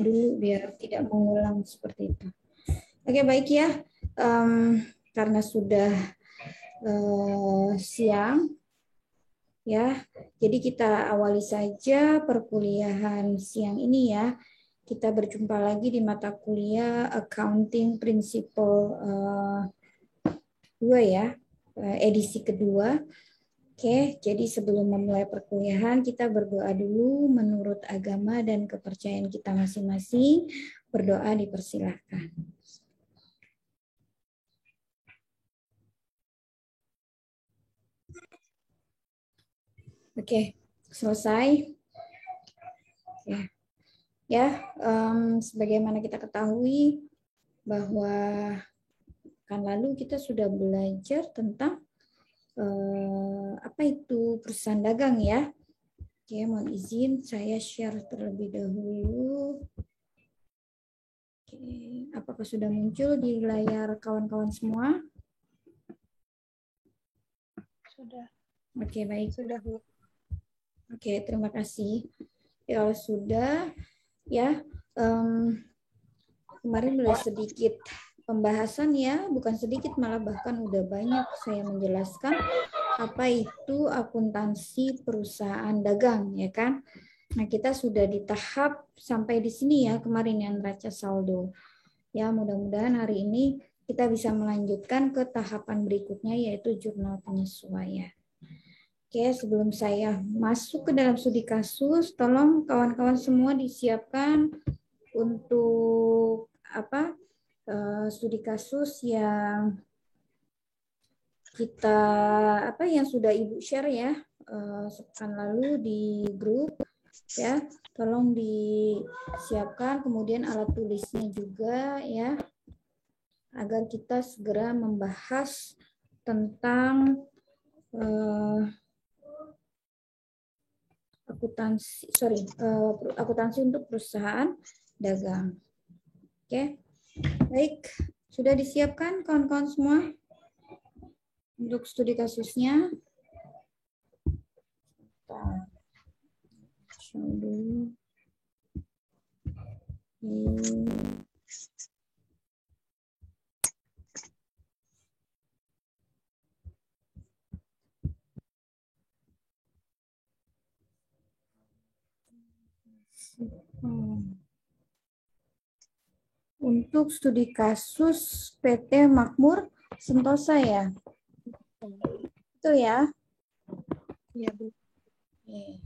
dulu biar tidak mengulang seperti itu. Oke, baik ya. Karena sudah siang, ya. Jadi kita awali saja perkuliahan siang ini ya. Kita berjumpa lagi di mata kuliah Accounting Principle 2 ya, edisi kedua. Oke, jadi sebelum memulai perkuliahan kita berdoa dulu menurut agama dan kepercayaan kita masing-masing. Berdoa dipersilahkan. Oke, selesai. Oke. Ya, sebagaimana kita ketahui bahwa kan lalu kita sudah belajar tentang apa itu perusahaan dagang ya. Oke, mohon izin saya share terlebih dahulu. Oke, apakah sudah muncul di layar kawan-kawan semua? Sudah. Oke, baik. Sudah, Bu. Oke, terima kasih. Ya, sudah ya. Kemarin mulai sedikit pembahasan ya, bukan sedikit malah bahkan udah banyak saya menjelaskan apa itu akuntansi perusahaan dagang ya kan. Nah, kita sudah di tahap sampai di sini ya kemarin yang neraca saldo. Ya, mudah-mudahan hari ini kita bisa melanjutkan ke tahapan berikutnya yaitu jurnal penyesuaian. Oke, sebelum saya masuk ke dalam studi kasus, tolong kawan-kawan semua disiapkan untuk studi kasus yang kita yang sudah Ibu share ya sepekan lalu di grup ya. Tolong disiapkan kemudian alat tulisnya juga ya agar kita segera membahas tentang akuntansi untuk perusahaan dagang. Oke. Baik, sudah disiapkan kawan-kawan semua untuk studi kasusnya? Untuk studi kasus PT Makmur Sentosa ya? Betul ya? Iya, Bu. Wait.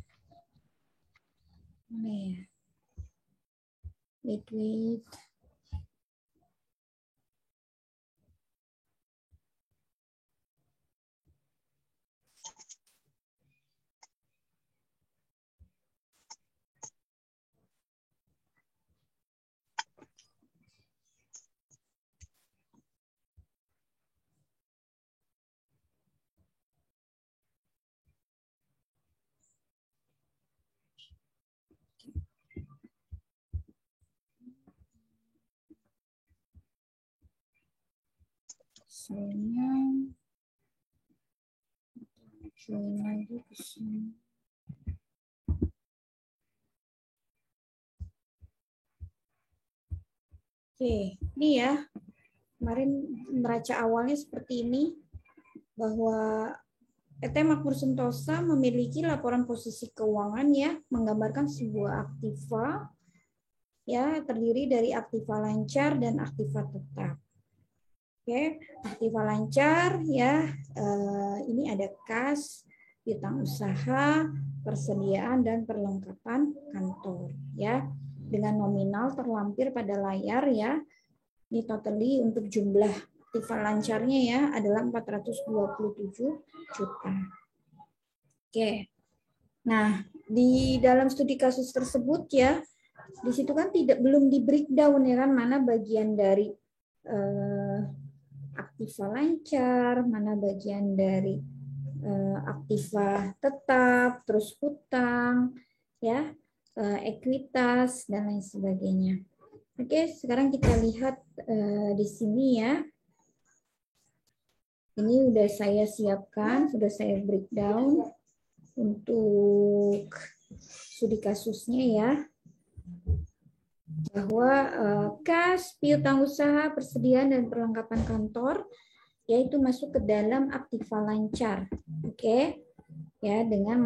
Saya join lagi ke sini. Oke, ini ya. Kemarin neraca awalnya seperti ini bahwa PT Makmur Sentosa memiliki laporan posisi keuangan ya, menggambarkan sebuah aktiva ya, terdiri dari aktiva lancar dan aktiva tetap. Oke, aktiva lancar ya, ini ada kas, piutang usaha, persediaan dan perlengkapan kantor ya, dengan nominal terlampir pada layar ya. Ini totally untuk jumlah aktiva lancarnya ya adalah 427 juta. Oke. Nah, di dalam studi kasus tersebut ya, di situ kan belum di breakdown ya kan, mana bagian dari aktiva lancar, mana bagian dari aktiva tetap, terus hutang, ya, ekuitas dan lain sebagainya. Oke, sekarang kita lihat di sini ya. Ini udah saya siapkan, sudah saya breakdown untuk studi kasusnya ya. bahwa kas, piutang usaha, persediaan dan perlengkapan kantor yaitu masuk ke dalam aktiva lancar. Oke. Ya, dengan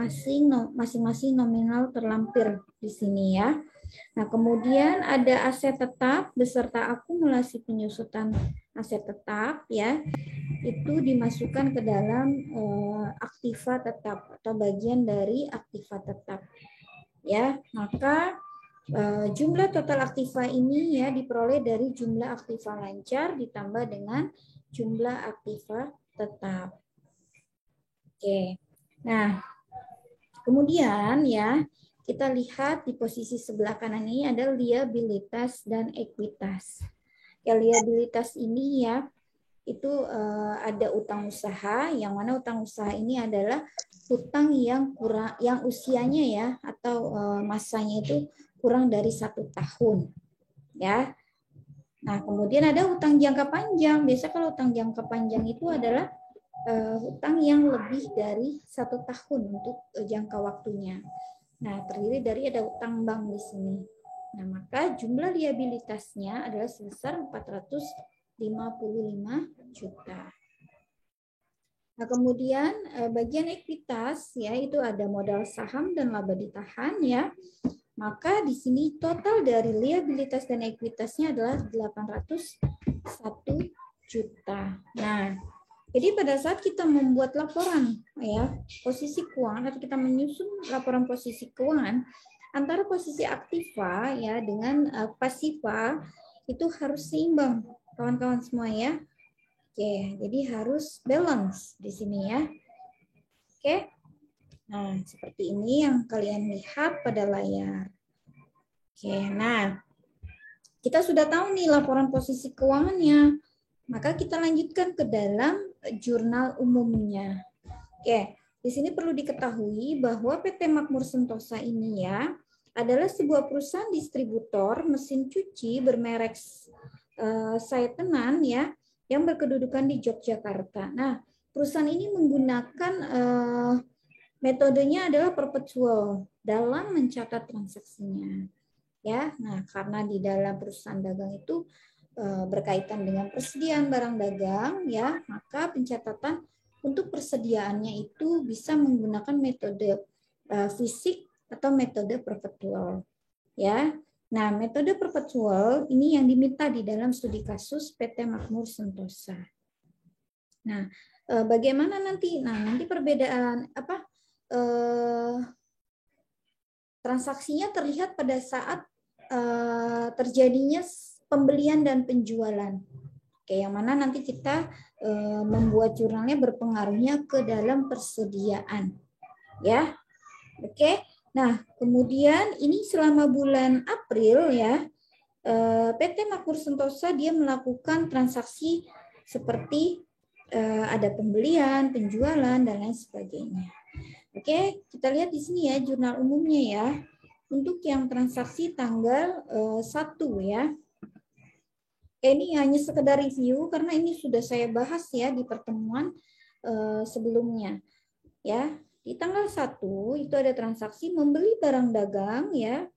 masing-masing nominal terlampir di sini ya. Nah, kemudian ada aset tetap beserta akumulasi penyusutan aset tetap ya. Itu dimasukkan ke dalam aktiva tetap atau bagian dari aktiva tetap. Ya, maka jumlah total aktiva ini ya diperoleh dari jumlah aktiva lancar ditambah dengan jumlah aktiva tetap. Oke. Nah, kemudian ya kita lihat di posisi sebelah kanan ini ada liabilitas dan ekuitas. Ya, liabilitas ini ya itu ada utang usaha, yang mana utang usaha ini adalah utang yang usianya ya atau masanya itu kurang dari 1 tahun ya. Nah, kemudian ada utang jangka panjang. Biasa kalau utang jangka panjang itu adalah hutang yang lebih dari 1 tahun untuk jangka waktunya. Nah, terdiri dari ada utang bank di sini. Nah, maka jumlah liabilitasnya adalah sebesar 455 juta. Nah, kemudian bagian ekuitas ya itu ada modal saham dan laba ditahan ya. Maka di sini total dari liabilitas dan ekuitasnya adalah 801 juta. Nah, jadi pada saat kita membuat laporan ya posisi keuangan atau kita menyusun laporan posisi keuangan antara posisi aktiva ya dengan pasiva itu harus seimbang kawan-kawan semua ya. Oke, jadi harus balance di sini ya. Oke. Nah, seperti ini yang kalian lihat pada layar. Oke, nah kita sudah tahu nih laporan posisi keuangannya. Maka kita lanjutkan ke dalam jurnal umumnya. Oke, di sini perlu diketahui bahwa PT Makmur Sentosa ini ya adalah sebuah perusahaan distributor mesin cuci bermerek Saetenan ya yang berkedudukan di Yogyakarta. Nah, perusahaan ini menggunakan metodenya adalah perpetual dalam mencatat transaksinya. Ya, nah karena di dalam perusahaan dagang itu berkaitan dengan persediaan barang dagang, ya maka pencatatan untuk persediaannya itu bisa menggunakan metode fisik atau metode perpetual. Ya, nah metode perpetual ini yang diminta di dalam studi kasus PT Makmur Sentosa. Nah, bagaimana nanti? Nah, nanti perbedaan apa? Transaksinya terlihat pada saat terjadinya pembelian dan penjualan. Oke, yang mana nanti kita membuat jurnalnya berpengaruhnya ke dalam persediaan. Ya. Oke. Nah, kemudian ini selama bulan April ya, PT Makmur Sentosa dia melakukan transaksi seperti ada pembelian, penjualan dan lain sebagainya. Oke, kita lihat di sini ya jurnal umumnya ya. Untuk yang transaksi tanggal 1 ya. Ini hanya sekedar review karena ini sudah saya bahas ya di pertemuan sebelumnya. Ya, di tanggal 1 itu ada transaksi membeli barang dagang ya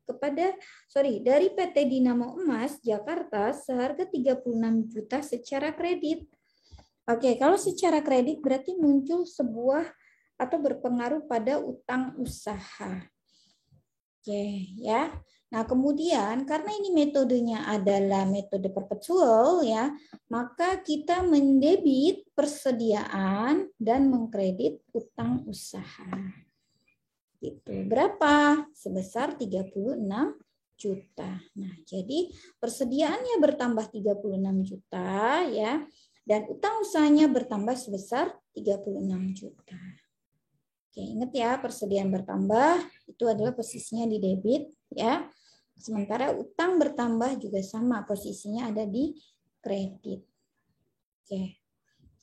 dari PT Dinamo Emas Jakarta seharga 36 juta secara kredit. Oke, kalau secara kredit berarti muncul sebuah atau berpengaruh pada utang usaha. Oke, ya. Nah, kemudian karena ini metodenya adalah metode perpetual ya, maka kita mendebit persediaan dan mengkredit utang usaha. Gitu. Berapa? Sebesar 36 juta. Nah, jadi persediaannya bertambah 36 juta ya, dan utang usahanya bertambah sebesar 36 juta. Oke, ingat ya, persediaan bertambah itu adalah posisinya di debit ya. Sementara utang bertambah juga sama, posisinya ada di kredit. Oke.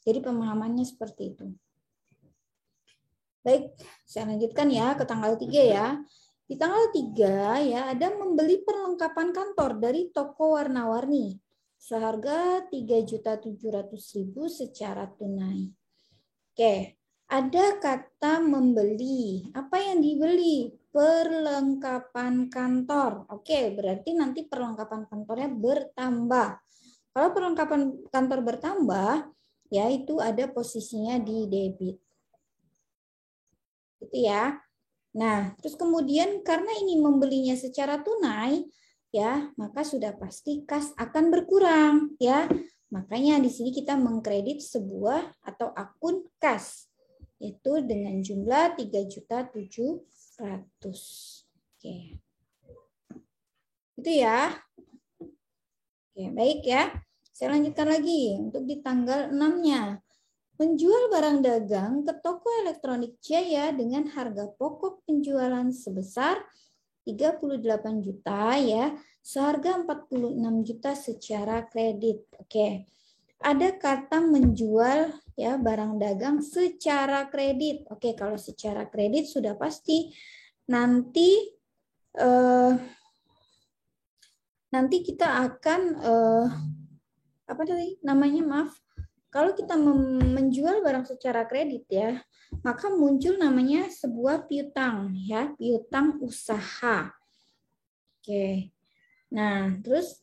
Jadi pemahamannya seperti itu. Baik, saya lanjutkan ya ke tanggal 3 ya. Di tanggal 3 ya ada membeli perlengkapan kantor dari toko warna-warni seharga 3.700.000 secara tunai. Oke. Ada kata membeli. Apa yang dibeli? perlengkapan kantor. Oke, berarti nanti perlengkapan kantornya bertambah. Kalau perlengkapan kantor bertambah, ya itu ada posisinya di debit. Gitu ya. Nah, terus kemudian karena ini membelinya secara tunai, ya, maka sudah pasti kas akan berkurang, ya. Makanya di sini kita mengkredit sebuah atau akun kas, yaitu dengan jumlah 3.700.000. Oke. Itu ya. Oke, baik ya. Saya lanjutkan lagi untuk di tanggal 6-nya. Menjual barang dagang ke toko elektronik Jaya dengan harga pokok penjualan sebesar 38 juta ya, seharga 46 juta secara kredit. Oke. Ada kata menjual ya barang dagang secara kredit. Oke, kalau secara kredit sudah pasti nanti kita akan apa tadi namanya, maaf. Kalau kita menjual barang secara kredit ya, maka muncul namanya sebuah piutang ya, piutang usaha. Oke. Nah, terus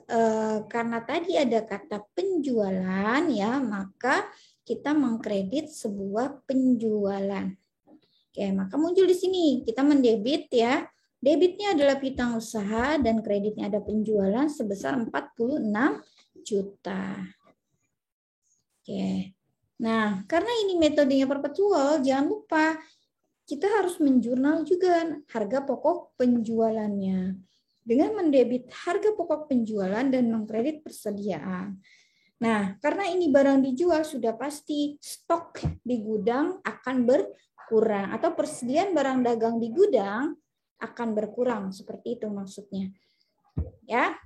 karena tadi ada kata penjualan ya, maka kita mengkredit sebuah penjualan. Oke, maka muncul di sini kita mendebit ya. Debitnya adalah piutang usaha dan kreditnya ada penjualan sebesar 46 juta. Oke. Nah, karena ini metodenya perpetual, jangan lupa kita harus menjurnal juga harga pokok penjualannya dengan mendebit harga pokok penjualan dan mengkredit persediaan. Nah, karena ini barang dijual sudah pasti stok di gudang akan berkurang atau persediaan barang dagang di gudang akan berkurang, seperti itu maksudnya. Ya.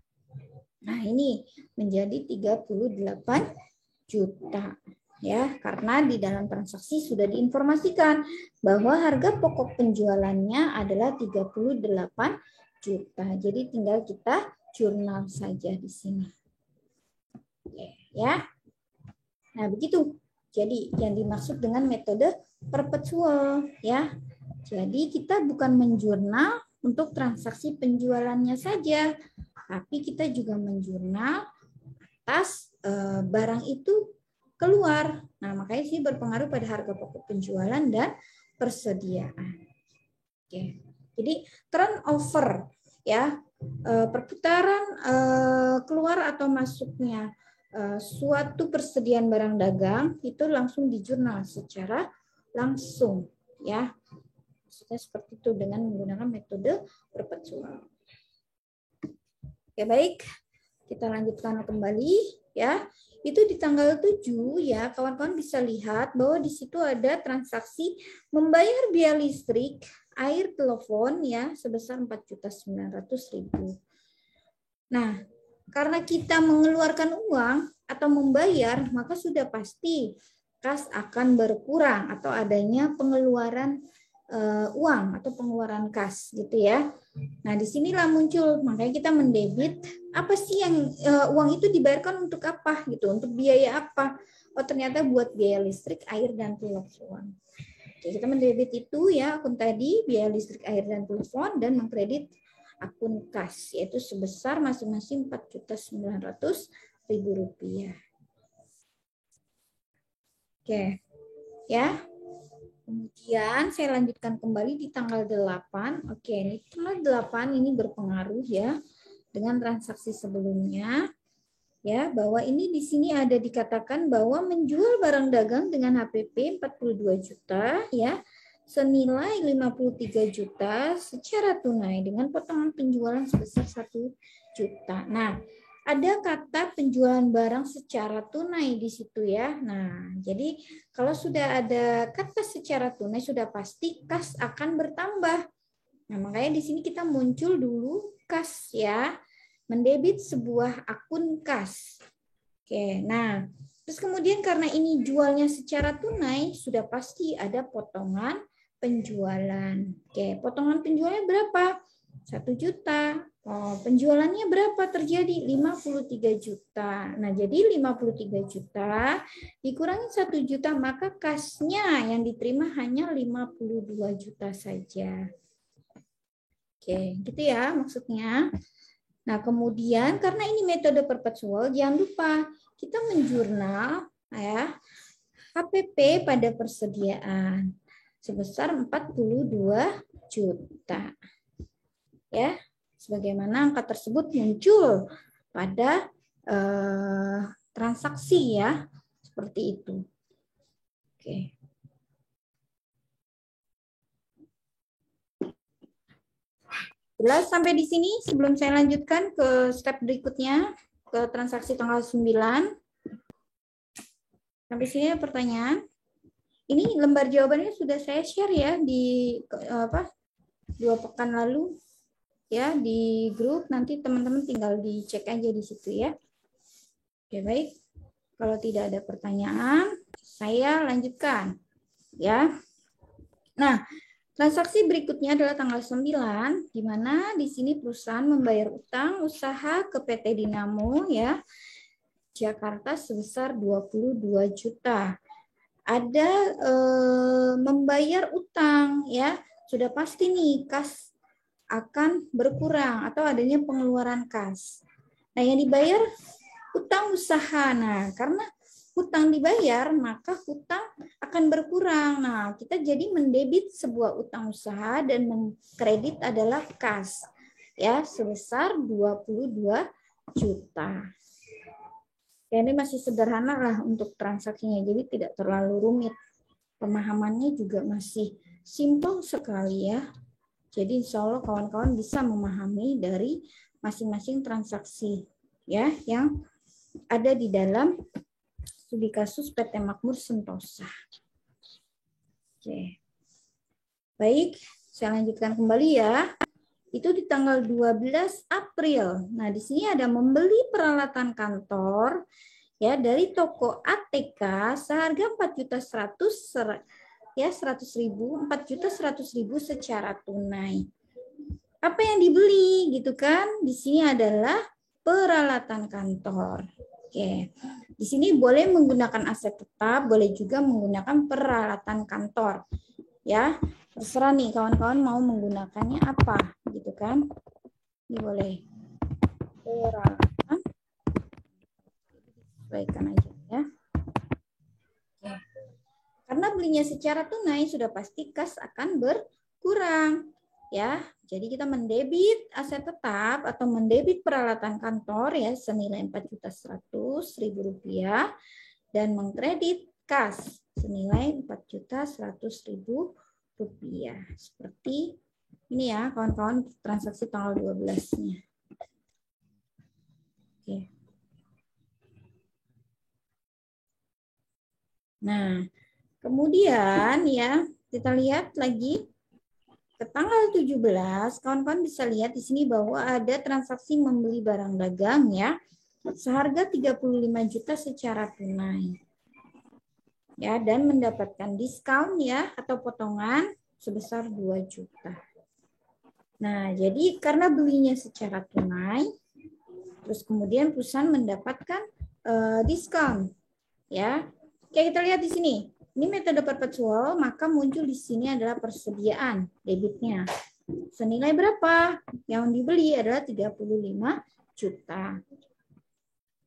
Nah, ini menjadi 38 juta ya, karena di dalam transaksi sudah diinformasikan bahwa harga pokok penjualannya adalah 38 juta. Jadi tinggal kita jurnal saja di sini. Oke, ya. Nah, begitu. Jadi yang dimaksud dengan metode perpetual ya. Jadi kita bukan menjurnal untuk transaksi penjualannya saja, tapi kita juga menjurnal atas barang itu keluar. Nah, makanya sih berpengaruh pada harga pokok penjualan dan persediaan. Oke. Jadi turnover ya, perputaran keluar atau masuknya suatu persediaan barang dagang itu langsung dijurnal secara langsung ya. Maksudnya seperti itu dengan menggunakan metode perpetual. Oke, baik. Kita lanjutkan kembali ya. Itu di tanggal 7 ya, kawan-kawan bisa lihat bahwa di situ ada transaksi membayar biaya listrik, air, telepon ya sebesar 4.900.000. Nah, karena kita mengeluarkan uang atau membayar, maka sudah pasti kas akan berkurang atau adanya pengeluaran uang atau pengeluaran kas gitu ya. Nah, disinilah muncul, makanya kita mendebit apa sih yang uang itu dibayarkan untuk apa gitu, untuk biaya apa? Oh, ternyata buat biaya listrik, air, dan telepon. Oke, kita mendebit itu ya akun tadi, biaya listrik, air, dan telepon, dan mengkredit akun kas, yaitu sebesar masing-masing 4.900.000 rupiah. Oke, ya. Kemudian saya lanjutkan kembali di tanggal 8. Oke, ini tanggal 8 ini berpengaruh ya dengan transaksi sebelumnya. Ya, bahwa ini di sini ada dikatakan bahwa menjual barang dagang dengan HPP 42 juta ya, senilai 53 juta secara tunai dengan potongan penjualan sebesar 1 juta. Nah, ada kata penjualan barang secara tunai di situ ya. Nah, jadi kalau sudah ada kata secara tunai sudah pasti kas akan bertambah. Nah, makanya di sini kita muncul dulu kas ya. Mendebit sebuah akun kas. Oke, nah, terus kemudian karena ini jualnya secara tunai sudah pasti ada potongan penjualan. Oke, potongan penjualannya berapa? 1 juta. Oh, penjualannya berapa terjadi? 53 juta. Nah, jadi 53 juta dikurangi 1 juta, maka kasnya yang diterima hanya 52 juta saja. Oke, gitu ya maksudnya. Nah, kemudian karena ini metode perpetual, jangan lupa kita menjurnal ya HPP pada persediaan sebesar 42 juta. Ya, sebagaimana angka tersebut muncul pada transaksi ya, seperti itu. Oke. Jelas sampai di sini sebelum saya lanjutkan ke step berikutnya, ke transaksi tanggal 9. Sampai sini ada pertanyaan? Ini lembar jawabannya sudah saya share ya di 2 pekan lalu ya di grup, nanti teman-teman tinggal dicek aja di situ ya. Oke, baik. Kalau tidak ada pertanyaan, saya lanjutkan ya. Nah, transaksi berikutnya adalah tanggal 9, di mana di sini perusahaan membayar utang usaha ke PT Dinamo ya, Jakarta sebesar 22 juta. Ada membayar utang ya, sudah pasti nih kas akan berkurang atau adanya pengeluaran kas. Nah, yang dibayar utang usaha. Nah, karena hutang dibayar, maka hutang akan berkurang. Nah, kita jadi mendebit sebuah utang usaha dan mengkredit adalah kas ya sebesar 22 juta. Ya, ini masih sederhana lah untuk transaksinya, jadi tidak terlalu rumit. Pemahamannya juga masih simpel sekali ya. Jadi insya Allah kawan-kawan bisa memahami dari masing-masing transaksi ya yang ada di dalam studi kasus PT Makmur Sentosa. Oke. Baik, saya lanjutkan kembali ya. Itu di tanggal 12 April. Nah, di sini ada membeli peralatan kantor ya dari toko ATK seharga 4.100.000 ya 100.000, 4.100.000 secara tunai. Apa yang dibeli gitu kan? Di sini adalah peralatan kantor. Oke. Di sini boleh menggunakan aset tetap, boleh juga menggunakan peralatan kantor. Ya, terserah nih kawan-kawan mau menggunakannya apa, gitu kan? Ini boleh peralatan. Sesuaikan aja ya. Oke. Karena belinya secara tunai sudah pasti kas akan berkurang. Ya, jadi kita mendebit aset tetap atau mendebit peralatan kantor ya senilai Rp4.100.000 dan mengkredit kas senilai Rp4.100.000. Seperti ini ya kawan-kawan transaksi tanggal 12-nya. Oke. Nah, kemudian ya kita lihat lagi ke tanggal 17, kawan-kawan bisa lihat di sini bahwa ada transaksi membeli barang dagang ya, seharga 35 juta secara tunai. Ya, dan mendapatkan diskon ya atau potongan sebesar 2 juta. Nah, jadi karena belinya secara tunai, terus kemudian perusahaan mendapatkan diskon ya. Kayak kita lihat di sini. Ini metode perpetual, maka muncul di sini adalah persediaan debitnya. Senilai berapa? Yang dibeli adalah 35 juta.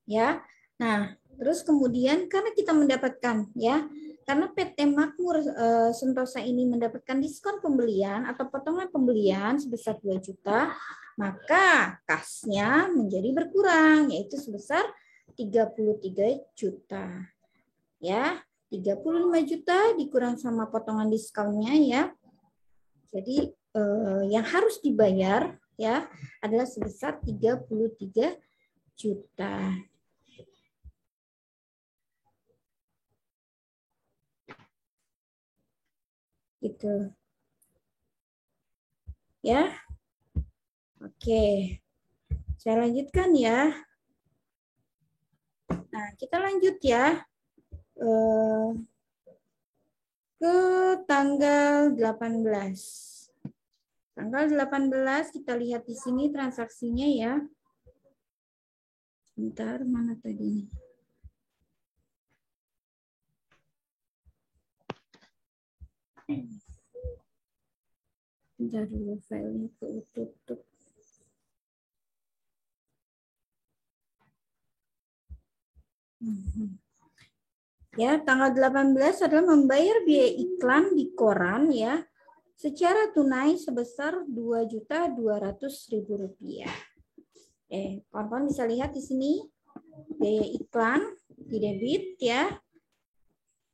Ya. Nah, terus kemudian karena kita mendapatkan ya, karena PT Makmur Sentosa ini mendapatkan diskon pembelian atau potongan pembelian sebesar 2 juta, maka kasnya menjadi berkurang yaitu sebesar 33 juta. Ya. 35 juta dikurang sama potongan diskonnya ya. Jadi yang harus dibayar ya adalah sebesar 33 juta. Gitu. Ya. Oke. Saya lanjutkan ya. Nah, kita lanjut ya. Ke tanggal 18. Tanggal 18 kita lihat di sini transaksinya ya. Bentar, mana tadi? Bentar dulu filenya tutup. Ya, tanggal 18 adalah membayar biaya iklan di koran ya secara tunai sebesar Rp2.200.000. Kawan-kawan bisa lihat di sini biaya iklan di debit ya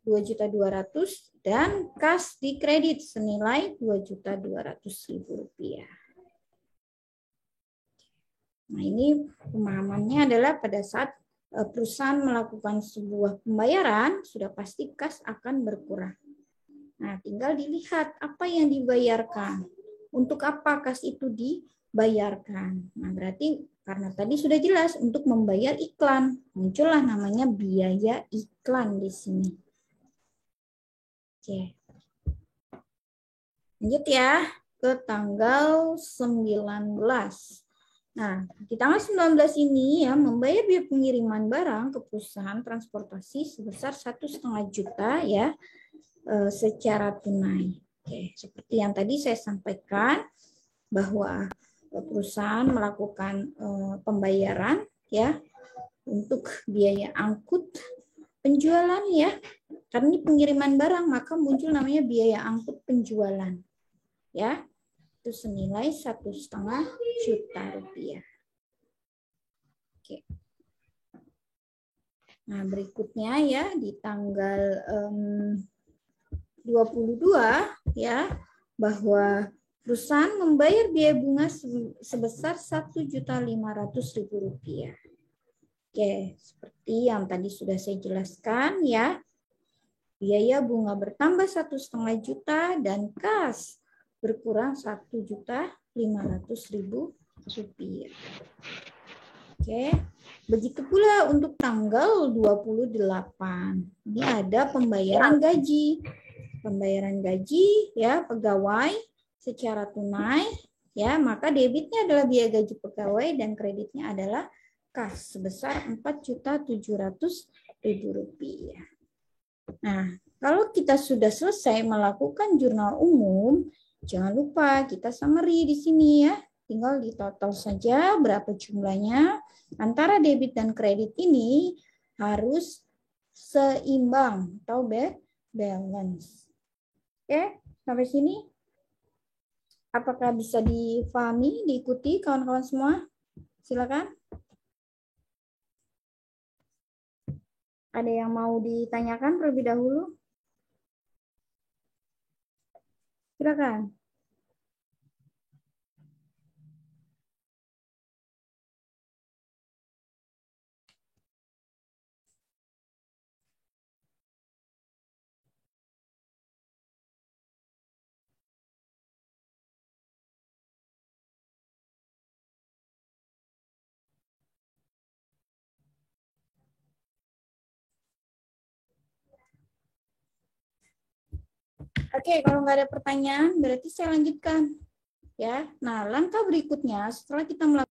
2.200.000 dan kas di kredit senilai Rp2.200.000. Nah, ini pemahamannya adalah pada saat perusahaan melakukan sebuah pembayaran, sudah pasti kas akan berkurang. Nah, tinggal dilihat apa yang dibayarkan. Untuk apa kas itu dibayarkan. Nah, berarti karena tadi sudah jelas untuk membayar iklan. Muncullah namanya biaya iklan di sini. Oke. Lanjut ya ke tanggal 19. Nah, di tanggal 19 ini ya membayar biaya pengiriman barang ke perusahaan transportasi sebesar 1,5 juta ya secara tunai. Oke, seperti yang tadi saya sampaikan bahwa perusahaan melakukan pembayaran ya untuk biaya angkut penjualan ya. Karena ini pengiriman barang maka muncul namanya biaya angkut penjualan. Ya. Itu senilai 1,5 juta rupiah. Oke. Nah, berikutnya ya di tanggal 22 ya bahwa perusahaan membayar biaya bunga sebesar Rp1.500.000. Oke, seperti yang tadi sudah saya jelaskan ya. Biaya bunga bertambah 1,5 juta dan kas berkurang Rp1.500.000. Oke, begitu pula untuk tanggal 28. Ini ada pembayaran gaji. Pembayaran gaji ya pegawai secara tunai ya, maka debitnya adalah biaya gaji pegawai dan kreditnya adalah kas sebesar Rp4.700.000. Nah, kalau kita sudah selesai melakukan jurnal umum, jangan lupa kita summary di sini ya. Tinggal di total saja berapa jumlahnya. Antara debit dan kredit ini harus seimbang atau balance. Oke, sampai sini. Apakah bisa difahami, diikuti kawan-kawan semua? Silakan. Ada yang mau ditanyakan terlebih dahulu? Silakan. Oke, kalau nggak ada pertanyaan, berarti saya lanjutkan. Ya, nah langkah berikutnya setelah kita melakukan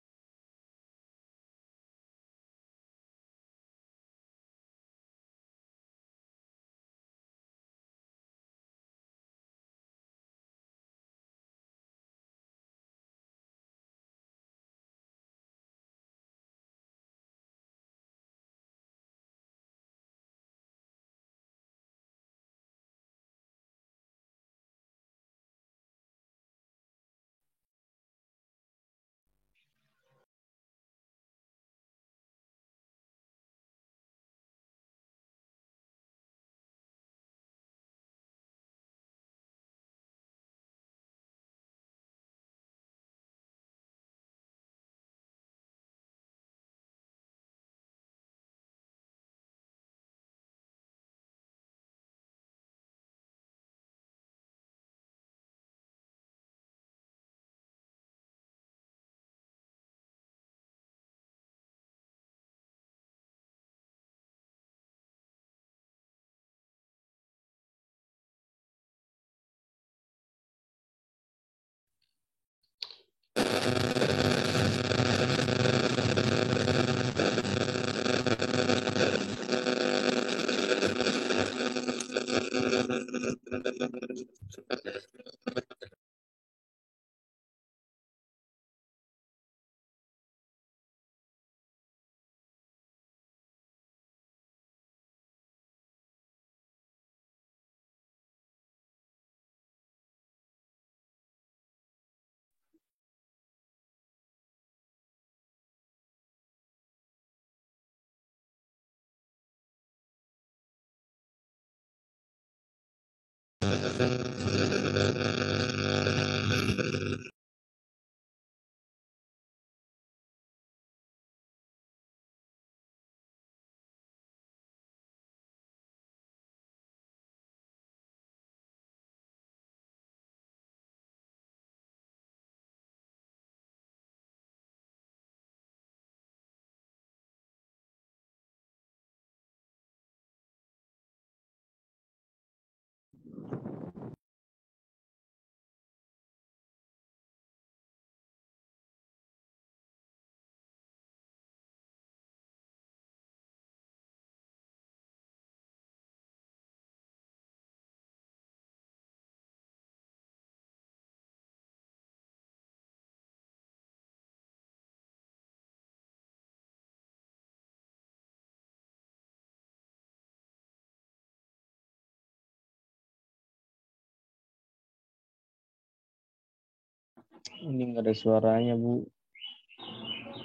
Ini nggak ada suaranya, Bu.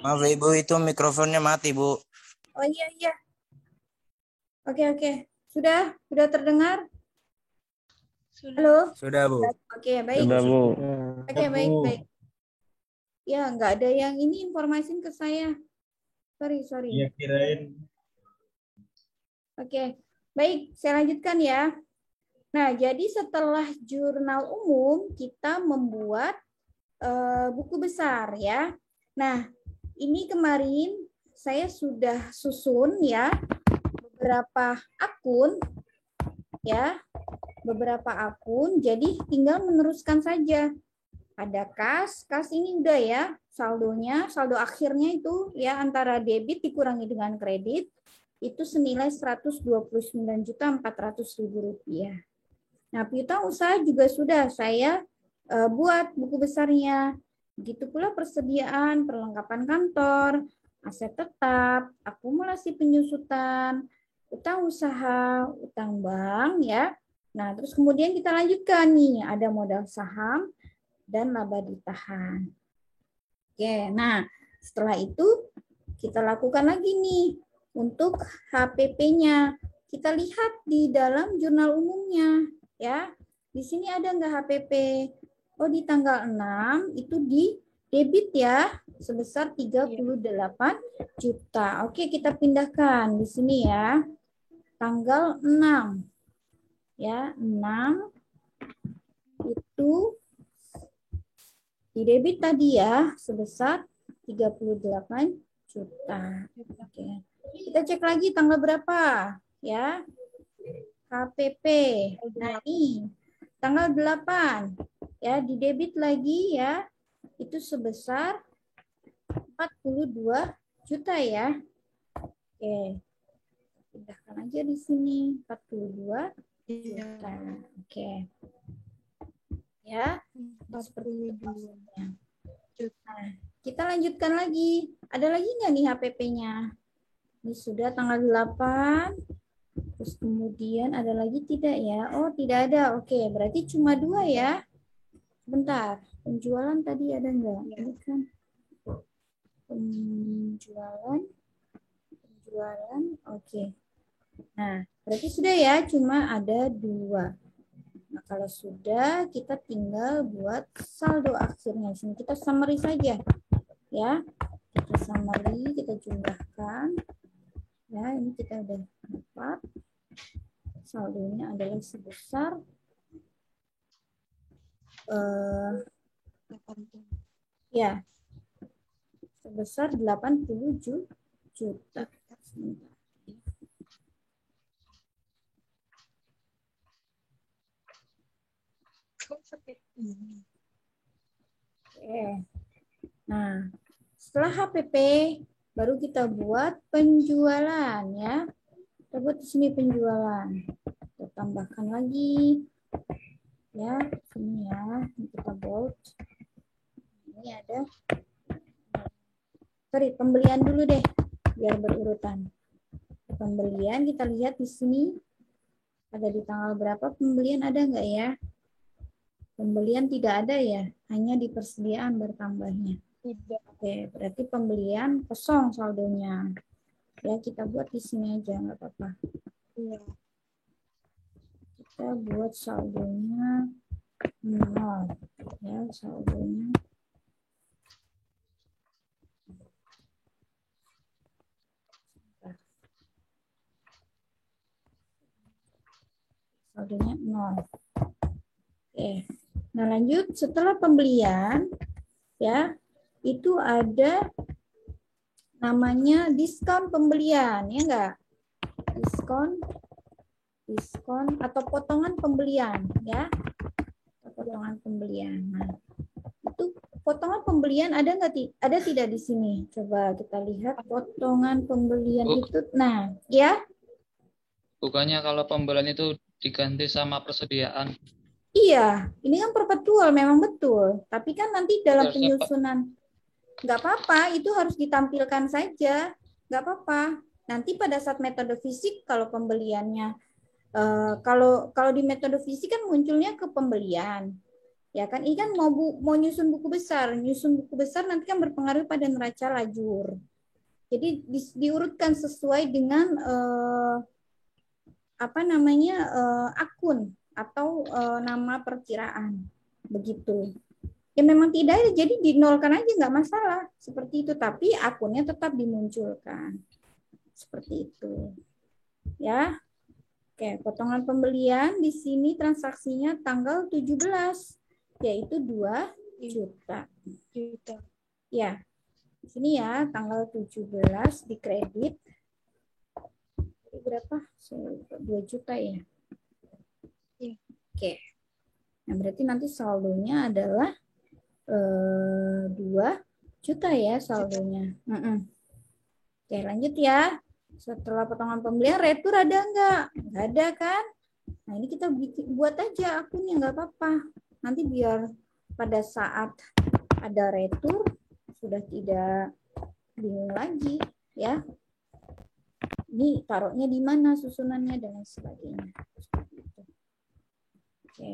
Maaf Ibu, itu mikrofonnya mati, Bu. Oh iya, iya. Oke. Sudah terdengar? Halo? Sudah, Bu. Oke, baik. Sudah, Bu. Oke, baik. Ya, nggak ada yang ini informasin ke saya. Sorry. Iya, kirain. Oke, baik. Saya lanjutkan ya. Nah, jadi setelah jurnal umum, kita membuat buku besar ya. Nah, ini kemarin saya sudah susun ya beberapa akun ya, jadi tinggal meneruskan saja. Ada kas ini udah ya, saldonya, saldo akhirnya itu ya antara debit dikurangi dengan kredit itu senilai Rp129.400.000. Nah, piutang usaha juga sudah saya buat buku besarnya. Begitu pula persediaan, perlengkapan kantor, aset tetap, akumulasi penyusutan, utang usaha, utang bank ya. Nah, terus kemudian kita lanjutkan nih, ada modal saham dan laba ditahan. Oke, nah setelah itu kita lakukan lagi nih untuk HPP-nya. Kita lihat di dalam jurnal umumnya ya. Di sini ada nggak HPP? Oh, di tanggal 6 itu di debit ya sebesar 38 juta. Oke, kita pindahkan di sini ya. Tanggal 6. Ya, 6 itu di debit tadi ya sebesar 38 juta. Oke. Kita cek lagi tanggal berapa ya. HPP. Nah, ini tanggal 8 ya di debit lagi ya. Itu sebesar 42 juta ya. Oke. Pindahkan aja di sini 42 juta. Oke. Ya, seperti itu maksudnya. Nah, kita lanjutkan lagi. Ada lagi nggak nih HPP-nya? Ini sudah tanggal 8. Terus kemudian ada lagi tidak ya? Oh, tidak ada. Oke, berarti cuma 2 ya. Bentar, penjualan tadi ada nggak? Ini kan penjualan. Oke. Nah, berarti sudah ya, cuma ada 2. Nah, kalau sudah, kita tinggal buat saldo akhirnya. Sini kita summary saja. Ya, kita summary, kita jumlahkan. Ya, ini kita udah dapat. Saldonya adalah sebesar ya, sebesar 87 juta. Oke. Nah, setelah HPP baru kita buat penjualan ya. Kita buat di sini penjualan. Kita tambahkan lagi ya, sini ya. Ini kita bold. Ini ada. Sorry, pembelian dulu deh biar berurutan. Pembelian kita lihat di sini ada di tanggal berapa pembelian, ada nggak ya? Pembelian tidak ada ya, hanya di persediaan bertambahnya. Oke, berarti pembelian kosong saldonya. Ya, kita buat di sini aja, nggak apa-apa. kita buat saldonya 0 ya, saldonya saldonya 0. Oke. Nah, lanjut setelah pembelian ya, itu ada namanya diskon pembelian, ya enggak? Diskon atau potongan pembelian ya. Potongan pembelian. Nah, itu potongan pembelian ada nggak? Ada tidak di sini? Coba kita lihat potongan pembelian itu. Nah, ya. Bukannya kalau pembelian itu diganti sama persediaan? Iya, ini kan perpetual memang betul. Tapi kan nanti dalam Harusnya, penyusunan nggak apa-apa, itu harus ditampilkan saja, nggak apa-apa. Nanti pada saat metode fisik kalau pembeliannya, kalau di metode fisik kan munculnya ke pembelian, ya kan? Ini kan mau nyusun buku besar nanti kan berpengaruh pada neraca lajur. Jadi diurutkan sesuai dengan akun atau nama perkiraan, begitu. Ya memang tidak ada, jadi dinolkan aja nggak masalah seperti itu, tapi akunnya tetap dimunculkan seperti itu ya. Oke, potongan pembelian di sini transaksinya tanggal 17 yaitu 2 juta ya, di sini ya tanggal 17 di kredit berapa, 2 juta ya. Oke, nah berarti nanti saldonya adalah 2 juta ya saldonya. Oke, lanjut ya. Setelah potongan pembelian, retur ada nggak? Nggak ada kan? Nah, ini kita buat aja akunnya, nggak apa-apa. Nanti biar pada saat ada retur, sudah tidak bingung lagi ya. Ini taruhnya di mana susunannya dan lain sebagainya. Oke.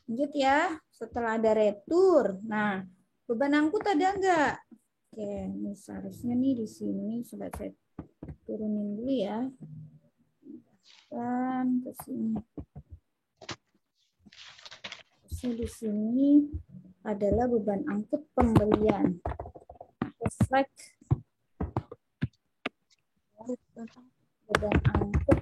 Lanjut ya, setelah ada retur. Nah, beban angkut ada enggak? Oke, ini seharusnya nih di sini sudah saya turunin dulu ya. Dan ke sini. Terusnya di sini adalah beban angkut pembelian. Slide. Beban angkut.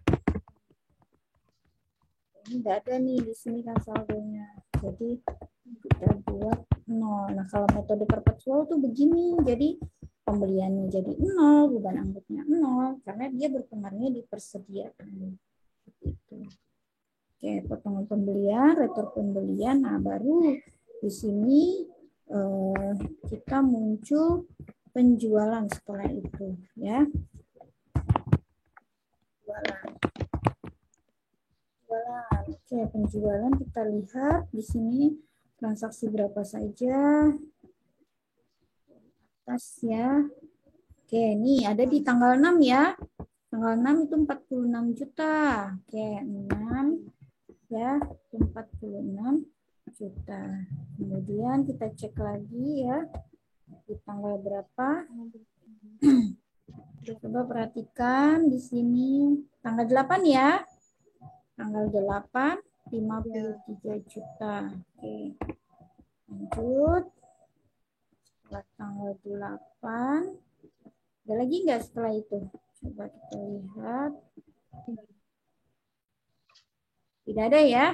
Ini enggak ada nih di sini kan saldonya. Jadi kita buat 0. Nah, kalau metode perpetual tuh begini. Jadi pembeliannya jadi 0, beban angkutnya 0 karena dia berpengaruhnya di persediaan. Gitu. Oke, potongan pembelian, retur pembelian. Nah, baru di sini kita muncul penjualan setelah itu ya. Oke, penjualan kita lihat di sini transaksi berapa saja. Atas ya. Oke, ini ada di tanggal 6 ya. Tanggal 6 itu 46 juta. Oke, 6 ya, 46 juta. Kemudian kita cek lagi ya. Di tanggal berapa? Coba perhatikan di sini tanggal 8 ya. Tanggal 8, 53 juta. Oke. Lanjut. Setelah tanggal 8. Ada lagi nggak setelah itu? Coba kita lihat. Tidak ada ya?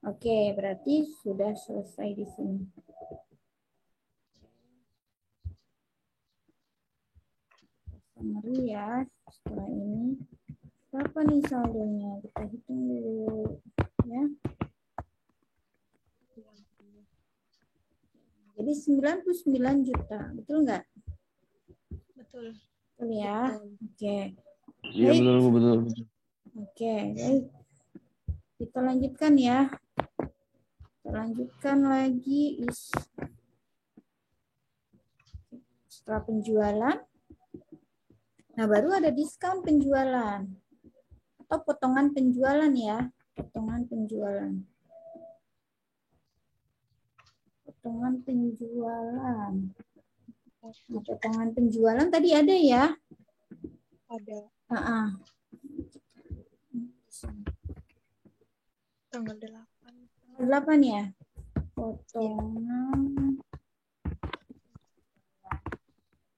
Oke, berarti sudah selesai di sini. Summary ya. Setelah ini. Berapa nih saldonya? Kita hitung dulu ya. Jadi 99 juta, betul nggak? Betul. Betul ya. Oke. Iya betul. Oke, baik. Kita lanjutkan ya. Kita lanjutkan lagi setelah penjualan. Nah, baru ada diskon penjualan. Atau potongan penjualan ya, potongan penjualan. Potongan penjualan. Nah, potongan penjualan tadi ada ya? Ada. Di Tanggal 8. Tanggal 8 ya? Potongan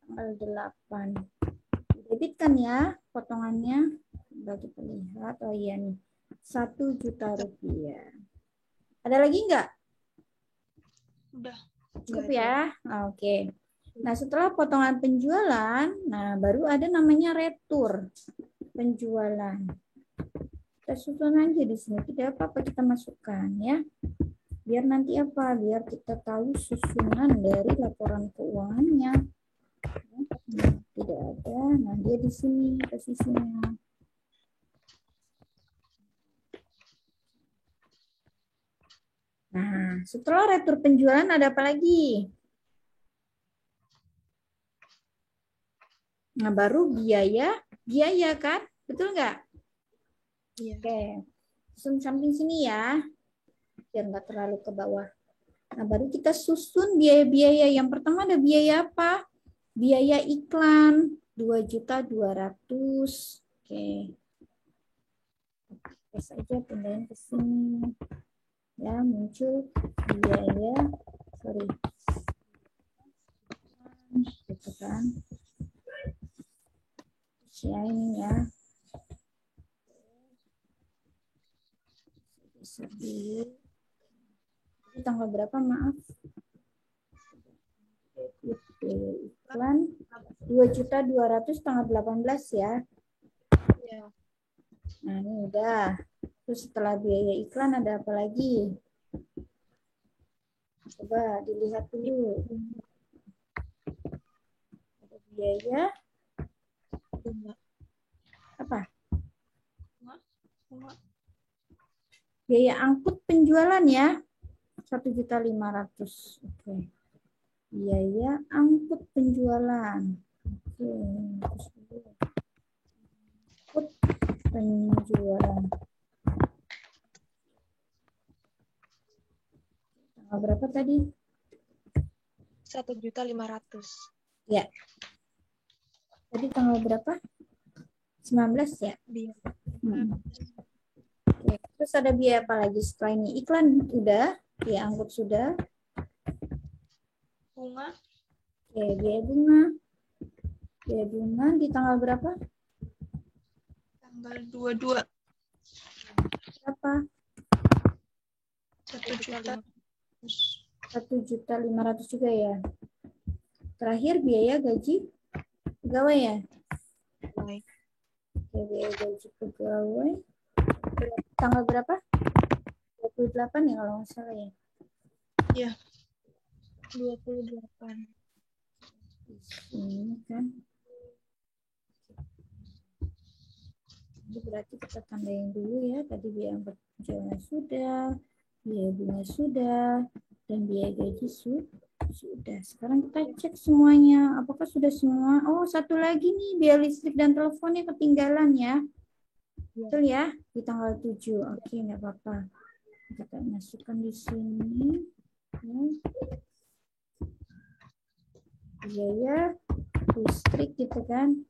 tanggal 8. Debitkan ya potongannya. Coba kita lihat. Oh iya nih. 1 juta rupiah. Ada lagi nggak? Udah. Cukup ya? Nah, oke. Nah, setelah potongan penjualan, nah baru ada namanya retur penjualan. Kita susun aja di sini. Tidak apa-apa kita masukkan ya. Biar nanti apa? Biar kita tahu susunan dari laporan keuangannya. Nah, tidak ada. Nah, dia di sini posisinya. Nah, setelah retur penjualan ada apa lagi? Nah, baru biaya kan? Betul nggak? Iya. Oke. Susun samping sini ya. Biar nggak terlalu ke bawah. Nah, baru kita susun biaya-biaya. Yang pertama ada biaya apa? Biaya iklan 2.200.000. Oke. Oke saja pindahin ke sini. Ya, muncul biaya, gitu kan. Ya, ini ya. Sedih. Tanggal berapa, maaf? Iklan 2.200.000 tanggal 18 ya. Iya. Nah, ini udah. Terus setelah biaya iklan ada apa lagi? Coba dilihat dulu. Ada biaya Bunga. apa? Bunga. Biaya angkut penjualan ya. 1.500.000. Oke. Biaya angkut penjualan. Oke. Angkut penjualan. Tanggal berapa tadi? 1.500.000. Ya. Tadi tanggal berapa? 19 ya? Dia. Oke. Terus ada biaya apa lagi setelah ini? Iklan udah, biaya angkut sudah. Bunga. Oke, biaya bunga. Biaya bunga di tanggal berapa? Tanggal 22. Berapa? 1.500.000. juga ya. Terakhir biaya gaji pegawai ya. Baik. Oke, biaya gaji pegawai. Tanggal berapa? 28 ya kalau nggak salah ya. Iya. 28. Ini kan. Ini berarti kita tandain dulu ya. Tadi biaya angkut penjualan sudah, biaya bunga sudah, dan biaya gaji sudah. Sekarang kita cek semuanya. Apakah sudah semua? Oh, satu lagi nih, biaya listrik dan teleponnya ketinggalan ya. Betul ya? Di tanggal 7. Oke, nggak apa-apa. Kita masukkan di sini. Ya. Biaya listrik gitu kan.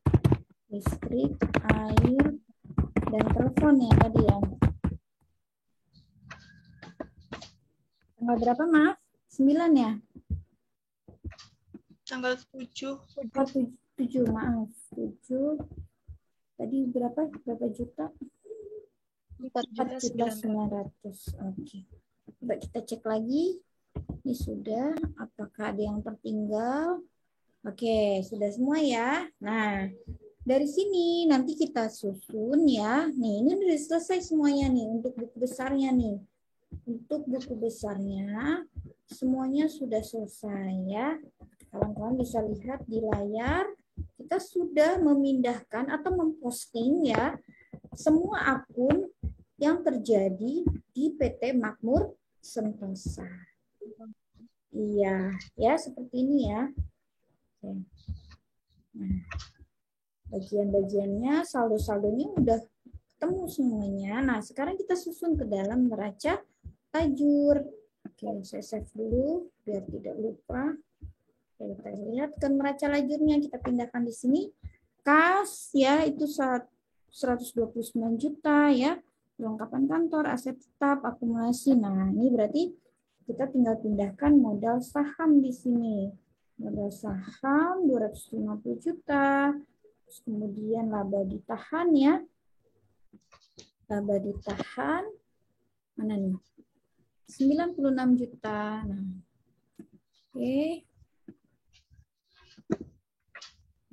Listrik, air, dan telepon ya tadi ya. Tanggal berapa, maaf? 9 ya? Tanggal 7. Oh, 7, maaf. 7. Tadi berapa? Berapa juta? 4.900.000. Oke. Coba kita cek lagi. Ini sudah. Apakah ada yang tertinggal? Oke, sudah semua ya. Nah, dari sini nanti kita susun ya. Nih, ini sudah selesai semuanya nih untuk buku besarnya nih. Untuk buku besarnya semuanya sudah selesai ya. Kawan-kawan bisa lihat di layar. Kita sudah memindahkan atau memposting ya semua akun yang terjadi di PT Makmur Sentosa. Iya, ya seperti ini ya. Oke. Nah, bagian-bagiannya, saldo-saldonya udah ketemu semuanya. Nah, sekarang kita susun ke dalam neraca lajur. Oke, saya save dulu biar tidak lupa. Oke, kita lihat ke neraca lajurnya, kita pindahkan di sini. Kas ya itu 129 juta ya. Perlengkapan kantor, aset tetap, akumulasi. Nah, ini berarti kita tinggal pindahkan modal saham di sini. Modal saham 250 juta. Terus kemudian laba ditahan ya. Laba ditahan. Mana nih? 96 juta. Nah, oke.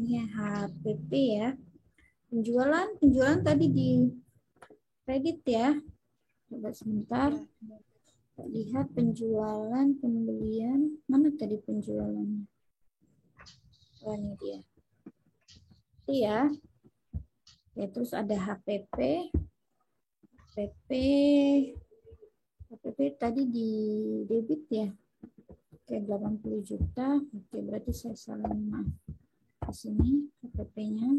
Ini HPP ya. Penjualan tadi di kredit ya. Coba sebentar. Lihat penjualan, pembelian. Mana tadi penjualannya? Oh, ini dia. Itu ya. Ya, terus ada HPP. HPP tadi di debit ya. Oke, 80 juta. Oke, berarti saya salah, maaf. Di sini HPP-nya.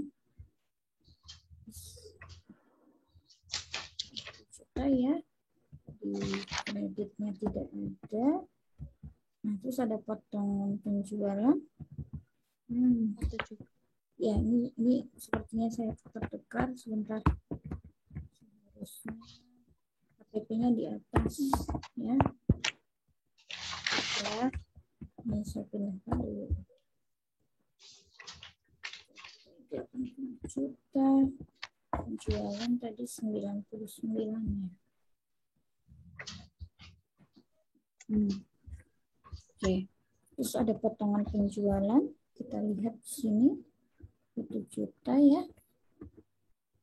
Juta ya. Di kreditnya tidak ada. Nah, terus ada potongan penjualan. Ya, ini sepertinya saya tertukar sebentar. Harusnya HPP-nya di atas ya. Ya, ini saya pindahkan dulu. 80 juta. Penjualan tadi 99 ya. Oke. Terus ada potongan penjualan. Kita lihat di sini. 1 juta ya.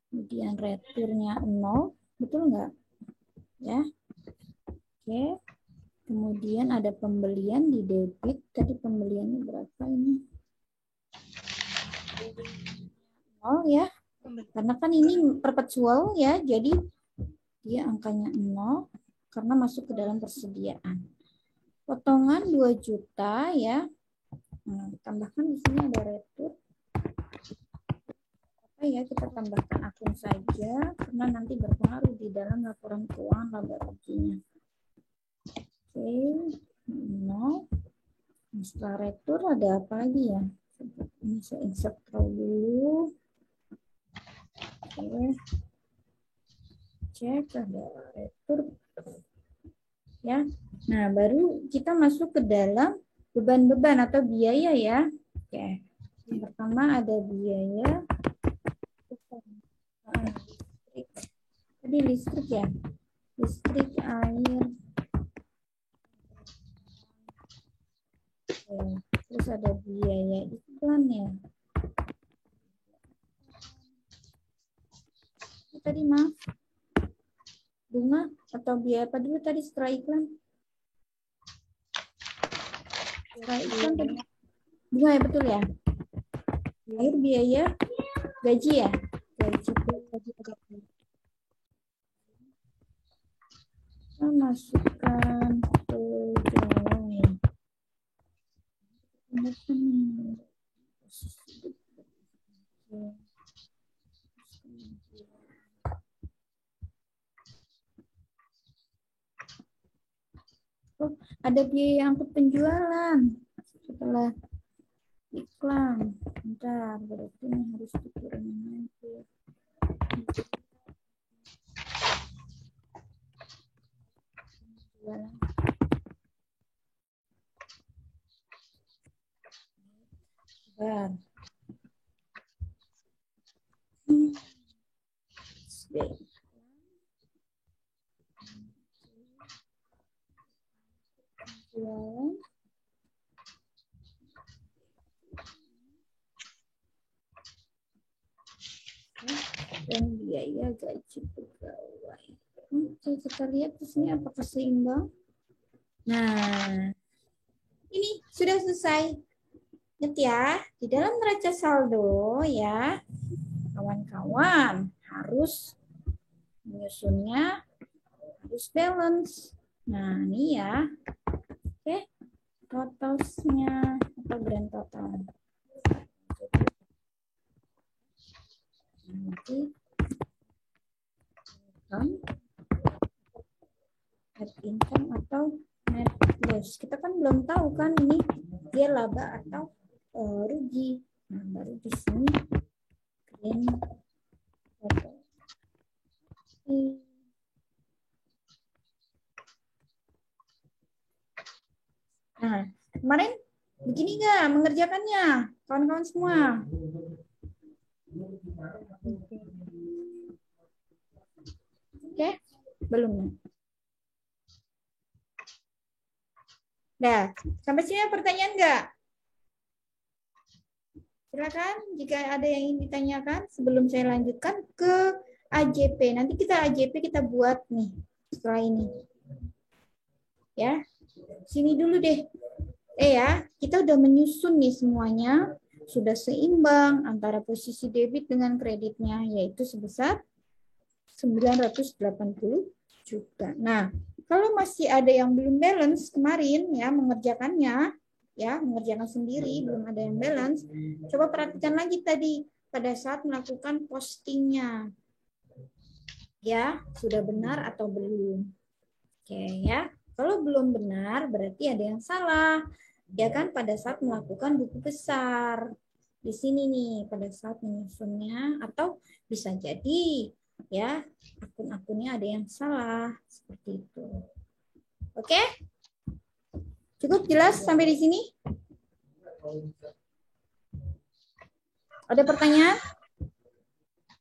Kemudian returnya 0. Betul nggak? Ya. Oke. Kemudian ada pembelian di debit. Tadi pembeliannya berapa ini? 0 ya. Karena kan ini perpetual ya. Jadi dia angkanya 0 karena masuk ke dalam persediaan. Potongan 2 juta ya. Nah, tambahkan di sini ada retur. Apa ya, kita tambahkan akun saja karena nanti berpengaruh di dalam laporan keuangan laba ruginya. Oke, 0. Setelah retur ada apa lagi ya? Ini saya insert dulu. Oke. Cek ada retur. Ya. Nah, baru kita masuk ke dalam beban-beban atau biaya ya. Oke. Yang pertama ada biaya listrik. Tadi listrik ya. Listrik, air. Oke. Terus ada biaya iklan ya. Tadi maaf. Bunga atau biaya apa dulu tadi setelah iklan? Setelah iklan tadi. Bunga ya, betul ya? Akhir biaya gaji ya? Gaji. Kita masukkan ke dalam ya. Oh, ada biaya angkut penjualan setelah iklan. Bentar, berarti ini harus diturunin lagi. Penjualan. Bentar. Penjualan. Dan biaya gaji pegawai. Oke, kita lihat di sini apakah seimbang. Nah, ini sudah selesai. Ingat ya, di dalam neraca saldo ya, kawan-kawan harus menyusunnya harus balance. Nah, ini ya. Oke, totalnya atau grand total. Nanti net income atau net loss. Kita kan belum tahu kan ini dia laba atau rugi. Nah, baru di sini grand total. Nah, kemarin begini nggak mengerjakannya, kawan-kawan semua? Oke, belum. Nah, sampai sini ada pertanyaan nggak? Silakan jika ada yang ingin ditanyakan sebelum saya lanjutkan ke AJP. Nanti kita AJP kita buat nih setelah ini. Ya, sini dulu deh. Ya, kita udah menyusun nih semuanya. Sudah seimbang antara posisi debit dengan kreditnya, yaitu sebesar 980 juta. Nah, kalau masih ada yang belum balance kemarin ya mengerjakannya, ya mengerjakan sendiri belum ada yang balance, coba perhatikan lagi tadi pada saat melakukan postingnya, ya sudah benar atau belum. Oke ya, kalau belum benar berarti ada yang salah, ya kan pada saat melakukan buku besar di sini nih pada saat menyusunnya, atau bisa jadi ya akun-akunnya ada yang salah seperti itu. Oke? Cukup jelas sampai di sini? Ada pertanyaan?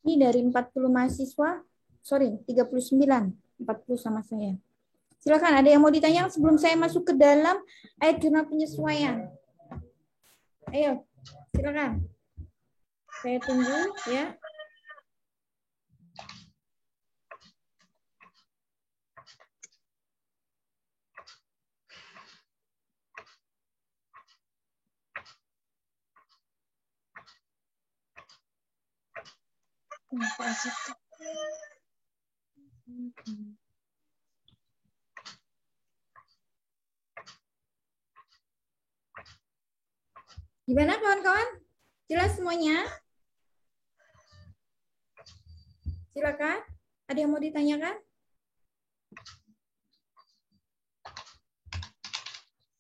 Ini dari 40 mahasiswa, 39, 40 sama saya. Silakan, ada yang mau ditanya sebelum saya masuk ke dalam ayat jurnal penyesuaian? Ayo, silakan. Saya tunggu ya. Gimana kawan-kawan? Jelas semuanya? Silakan. Ada yang mau ditanyakan?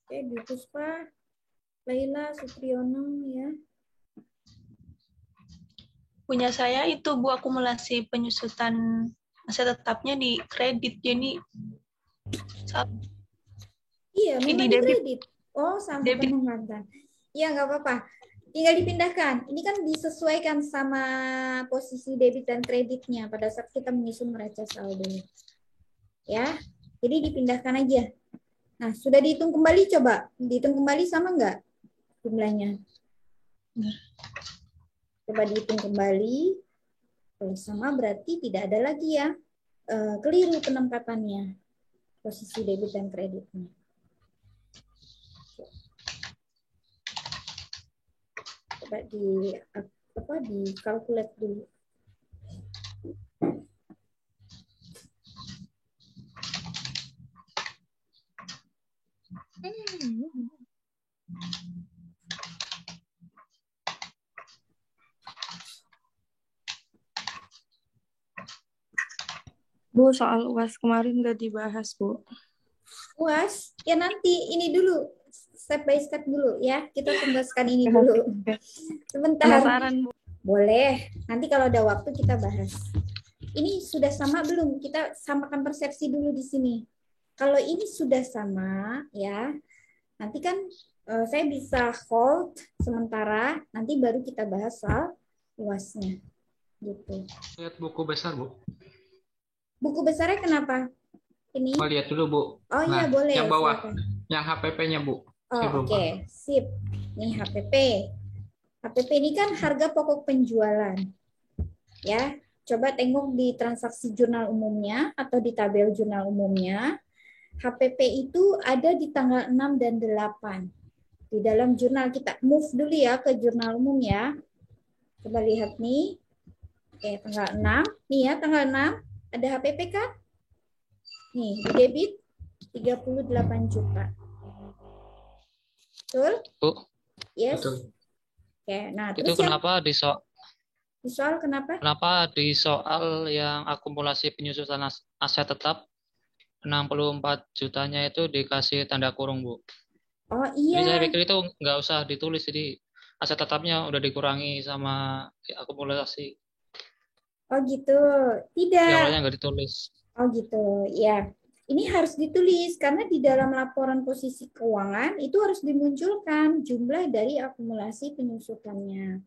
Oke, Bu Puspa, Laila, Supriyono ya. Punya saya itu Bu akumulasi penyusutan aset tetapnya di kredit. Jadi Iya, memang di kredit. Oh, sama debit. mantan. Iya, nggak apa-apa. Tinggal dipindahkan. Ini kan disesuaikan sama posisi debit dan kreditnya pada saat kita menyusun neraca saldo. Ya, jadi dipindahkan aja. Nah, sudah dihitung kembali coba. Dihitung kembali sama nggak jumlahnya? Coba dihitung kembali. Kalau sama berarti tidak ada lagi ya keliru penempatannya. Posisi debit dan kreditnya. Coba di kalkulasi dulu. Bu, soal UAS kemarin udah dibahas, Bu. UAS, ya nanti ini dulu, step by step dulu ya. Kita tuntaskan ini dulu. Sebentar. Penasaran, Bu. Boleh, nanti kalau ada waktu kita bahas. Ini sudah sama belum? Kita samakan persepsi dulu di sini. Kalau ini sudah sama, ya, nanti kan saya bisa hold sementara, nanti baru kita bahas soal UAS-nya. Gitu. Lihat buku besar, Bu. Buku besarnya kenapa? Ini? Mau lihat dulu, Bu. Oh iya, boleh. Yang bawah, silakan. yang HPP-nya, Bu. Oh, oke. Sip. Nih HPP. HPP ini kan harga pokok penjualan. Ya, coba tengok di transaksi jurnal umumnya atau di tabel jurnal umumnya. HPP itu ada di tanggal 6 dan 8. Di dalam jurnal kita move dulu ya ke jurnal umum ya. Coba lihat nih. Oke, tanggal 6. Nih ya, tanggal 6 ada HPP kan? Nih, di debit 38 juta. Betul? Bu. Yes. Betul. Oke, nah Itu terus kenapa di soal kenapa? Kenapa di soal yang akumulasi penyusutan aset tetap 64 jutanya itu dikasih tanda kurung, Bu? Oh Jadi saya iya. pikir itu nggak usah ditulis, jadi aset tetapnya udah dikurangi sama akumulasi. Oh gitu. Tidak. Yang awalnya nggak ditulis. Oh gitu. Ya. Ini harus ditulis karena di dalam laporan posisi keuangan itu harus dimunculkan jumlah dari akumulasi penyusutannya.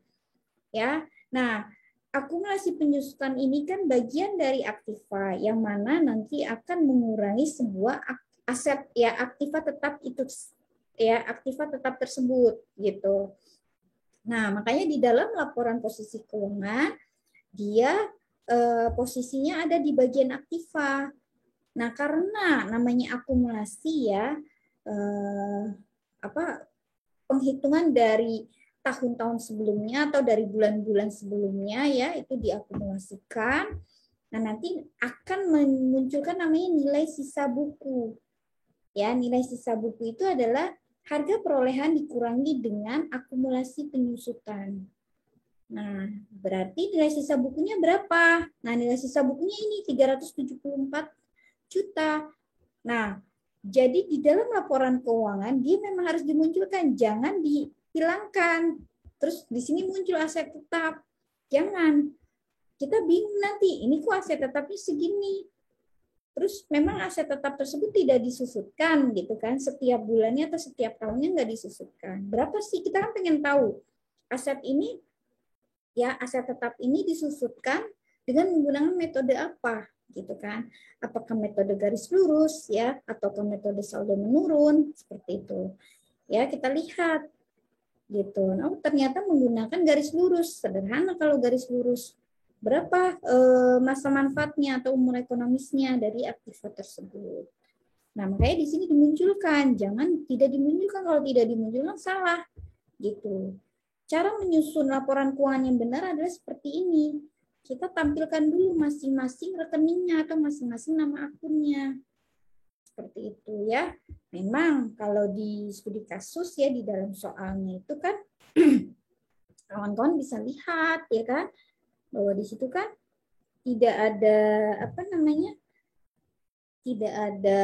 Ya. Nah, akumulasi penyusutan ini kan bagian dari aktiva yang mana nanti akan mengurangi sebuah aset ya aktiva tetap itu ya aktiva tetap tersebut gitu. Nah, makanya di dalam laporan posisi keuangan dia posisinya ada di bagian aktiva. Nah, karena namanya akumulasi ya, penghitungan dari tahun-tahun sebelumnya atau dari bulan-bulan sebelumnya ya itu diakumulasikan. Nah, nanti akan memunculkan namanya nilai sisa buku. Ya, nilai sisa buku itu adalah harga perolehan dikurangi dengan akumulasi penyusutan. Nah, berarti nilai sisa bukunya berapa? Nah, nilai sisa bukunya ini 374 juta. Nah, jadi di dalam laporan keuangan dia memang harus dimunculkan, jangan dihilangkan. Terus di sini muncul aset tetap. Jangan. Kita bingung nanti, ini kok aset tetapnya segini. Terus memang aset tetap tersebut tidak disusutkan gitu kan, setiap bulannya atau setiap tahunnya nggak disusutkan. Berapa sih? Kita kan pengen tahu. Aset ini ya aset tetap ini disusutkan dengan menggunakan metode apa gitu kan, apakah metode garis lurus ya ataukah metode saldo menurun seperti itu ya, kita lihat gitu. Oh, ternyata menggunakan garis lurus. Sederhana kalau garis lurus, berapa masa manfaatnya atau umur ekonomisnya dari aktiva tersebut. Nah, makanya di sini dimunculkan, jangan tidak dimunculkan. Kalau tidak dimunculkan salah gitu. Cara menyusun laporan keuangan yang benar adalah seperti ini. Kita tampilkan dulu masing-masing rekeningnya atau masing-masing nama akunnya. Seperti itu ya. Memang kalau di studi kasus ya di dalam soalnya itu kan kawan-kawan bisa lihat ya kan bahwa di situ kan tidak ada tidak ada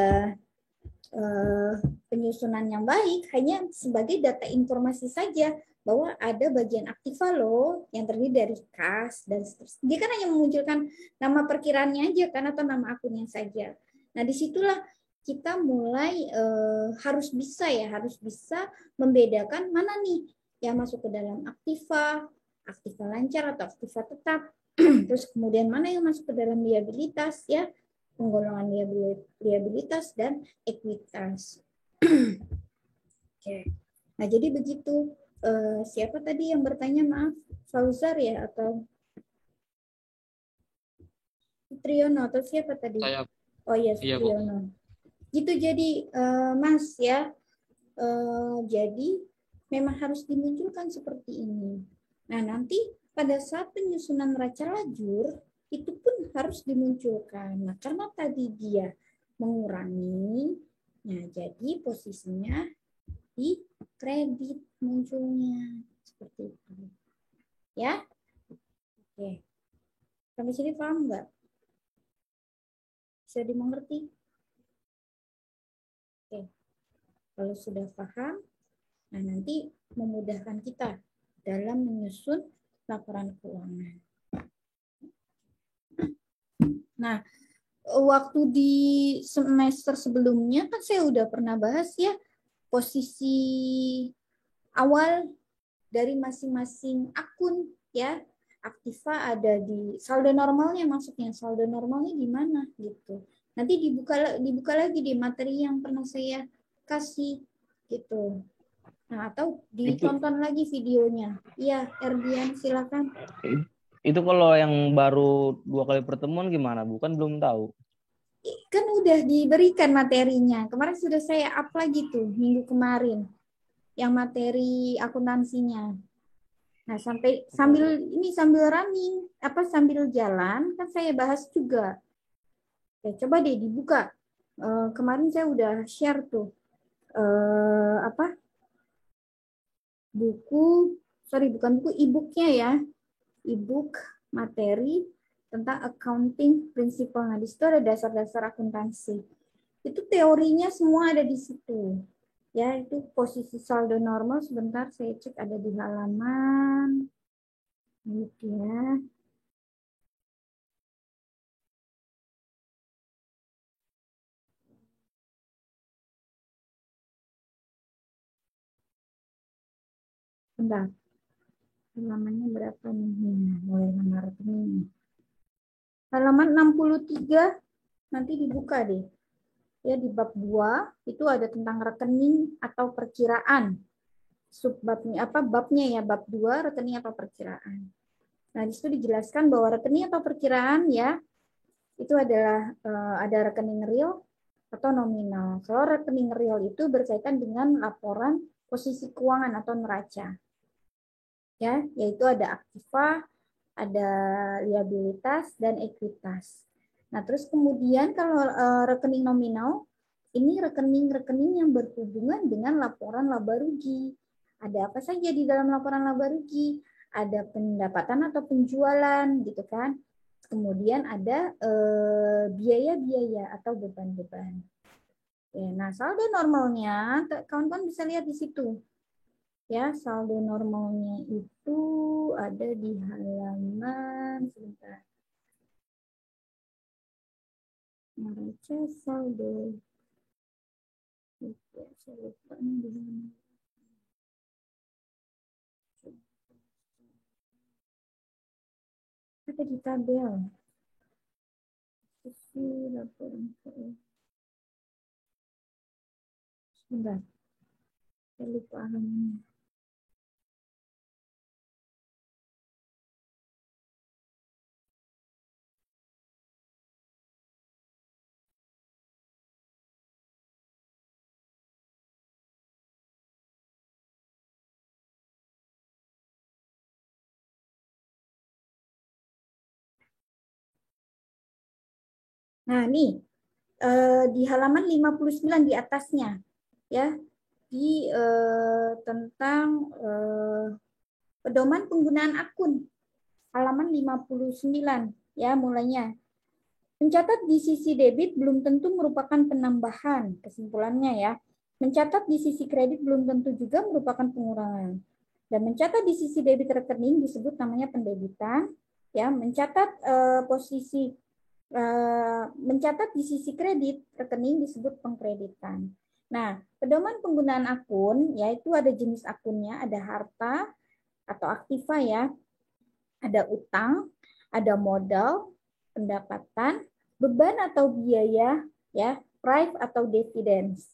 penyusunan yang baik, hanya sebagai data informasi saja bahwa ada bagian aktiva loh yang terdiri dari kas dan seterusnya. Dia kan hanya memunculkan nama perkiraannya aja kan atau nama akunnya saja. Nah, disitulah kita mulai harus bisa membedakan mana nih yang masuk ke dalam aktiva lancar atau aktiva tetap. Terus kemudian mana yang masuk ke dalam liabilitas ya, penggolongan liabilitas dan ekuitas. Oke. Nah, jadi begitu. Siapa tadi yang bertanya, maaf, Fauzar ya atau Triono atau siapa tadi? Saya. Oh iya, Triono. Gitu jadi Mas ya. Jadi memang harus dimunculkan seperti ini. Nah, nanti pada saat penyusunan neraca lajur itu pun harus dimunculkan. Nah, karena tadi dia mengurangi, nah jadi posisinya di kredit munculnya seperti itu. Ya? Oke. Sampai sini paham nggak? Bisa dimengerti? Oke. Kalau sudah paham, nah nanti memudahkan kita dalam menyusun laporan keuangan. Nah, waktu di semester sebelumnya kan saya udah pernah bahas ya posisi awal dari masing-masing akun ya. Aktiva ada di saldo normalnya, maksudnya saldo normalnya gimana gitu. Nanti dibuka lagi di materi yang pernah saya kasih gitu. Nah, atau ditonton lagi videonya. Iya, Erdian silakan. Itu kalau yang baru 2 kali pertemuan gimana? Bukan belum tahu. Kan udah diberikan materinya. Kemarin sudah saya up lagi tuh minggu kemarin. Yang materi akuntansinya. Nah, sambil running, sambil jalan kan saya bahas juga. Ya, coba deh dibuka. Kemarin saya udah share tuh bukan buku, e-booknya ya. E-book materi tentang accounting principle. Nah, di situ ada dasar-dasar akuntansi. Itu teorinya semua ada di situ. Ya, itu posisi saldo normal. Sebentar saya cek ada di halaman. Gitu ya. Bentar. Halamannya berapa nih? Mulai nama rekening. Halaman 63 nanti dibuka deh. Ya, di bab 2 itu ada tentang rekening atau perkiraan. Subbabnya apa? Babnya ya, bab 2 rekening atau perkiraan. Nah, di situ dijelaskan bahwa rekening atau perkiraan ya itu adalah ada rekening real atau nominal. Kalau rekening real itu berkaitan dengan laporan posisi keuangan atau neraca. Ya, yaitu ada aktiva, ada liabilitas dan ekuitas. Nah, terus kemudian kalau rekening nominal, ini rekening-rekening yang berhubungan dengan laporan laba rugi. Ada apa saja di dalam laporan laba rugi? Ada pendapatan atau penjualan, gitu kan? Kemudian ada biaya-biaya atau beban-beban. Nah, saldo normalnya, kawan-kawan bisa lihat di situ. Ya, saldo normalnya itu ada di halaman sebentar. Neraca saldo. Saya lupa nih di mana. Ada di tabel. Sisi laporan keuangan. Sebentar. Saya lupa halamannya. Nah, nih di halaman 59 di atasnya ya, di tentang pedoman penggunaan akun. Halaman 59 ya mulainya. Mencatat di sisi debit belum tentu merupakan penambahan, kesimpulannya ya. Mencatat di sisi kredit belum tentu juga merupakan pengurangan. Dan mencatat di sisi debit rekening disebut namanya pendebitan, ya. Mencatat mencatat di sisi kredit rekening disebut pengkreditan. Nah, pedoman penggunaan akun yaitu ada jenis akunnya, ada harta atau aktiva ya, ada utang, ada modal, pendapatan, beban atau biaya, ya, price atau dividends.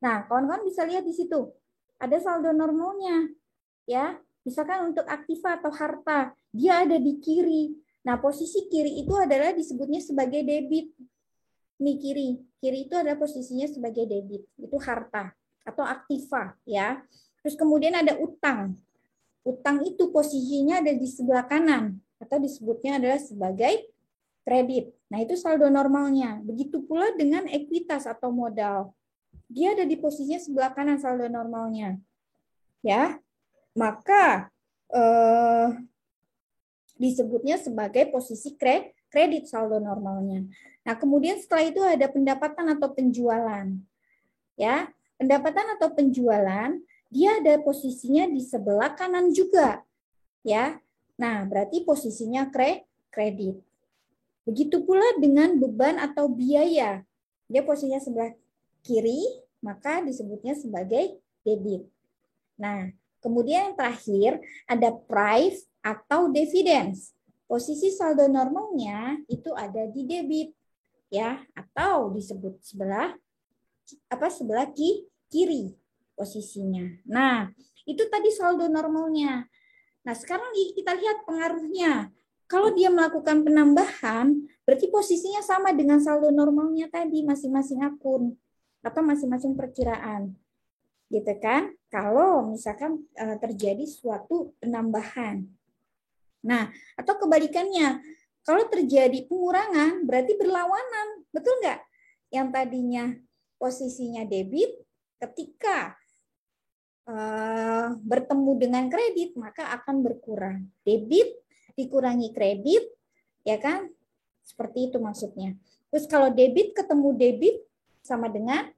Nah, kawan-kawan bisa lihat di situ ada saldo normalnya, ya. Misalkan untuk aktiva atau harta, dia ada di kiri. Nah, posisi kiri itu adalah disebutnya sebagai debit. Nih kiri itu adalah posisinya sebagai debit, itu harta atau aktiva, ya. Terus kemudian ada utang. Utang itu posisinya ada di sebelah kanan atau disebutnya adalah sebagai kredit. Nah, itu saldo normalnya. Begitu pula dengan ekuitas atau modal. Dia ada di posisinya sebelah kanan saldo normalnya. Ya. Maka disebutnya sebagai posisi kredit saldo normalnya. Nah, kemudian setelah itu ada pendapatan atau penjualan. Ya, pendapatan atau penjualan dia ada posisinya di sebelah kanan juga. Ya. Nah, berarti posisinya kredit. Begitu pula dengan beban atau biaya. Dia posisinya sebelah kiri, maka disebutnya sebagai debit. Nah, kemudian yang terakhir ada price atau dividends. Posisi saldo normalnya itu ada di debit, ya, atau disebut sebelah kiri posisinya. Nah, itu tadi saldo normalnya. Nah, sekarang kita lihat pengaruhnya. Kalau dia melakukan penambahan, berarti posisinya sama dengan saldo normalnya tadi masing-masing akun atau masing-masing perkiraan. Gitu kan? Kalau misalkan terjadi suatu penambahan. Nah, atau kebalikannya, kalau terjadi pengurangan berarti berlawanan. Betul nggak? Yang tadinya posisinya debit ketika bertemu dengan kredit maka akan berkurang. Debit dikurangi kredit, ya kan? Seperti itu maksudnya. Terus kalau debit ketemu debit sama dengan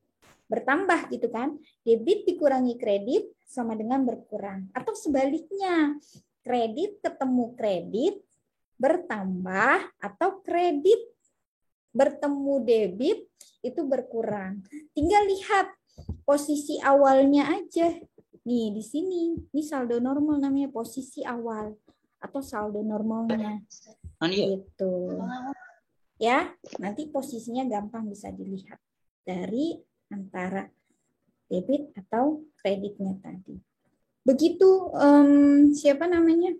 bertambah gitu kan. Debit dikurangi kredit sama dengan berkurang. Atau sebaliknya, kredit ketemu kredit bertambah atau kredit bertemu debit itu berkurang. Tinggal lihat posisi awalnya aja Nih, di sini, ini saldo normal namanya posisi awal atau saldo normalnya. Gitu. Ya, nanti posisinya gampang bisa dilihat dari antara debit atau kreditnya tadi. Begitu, siapa namanya?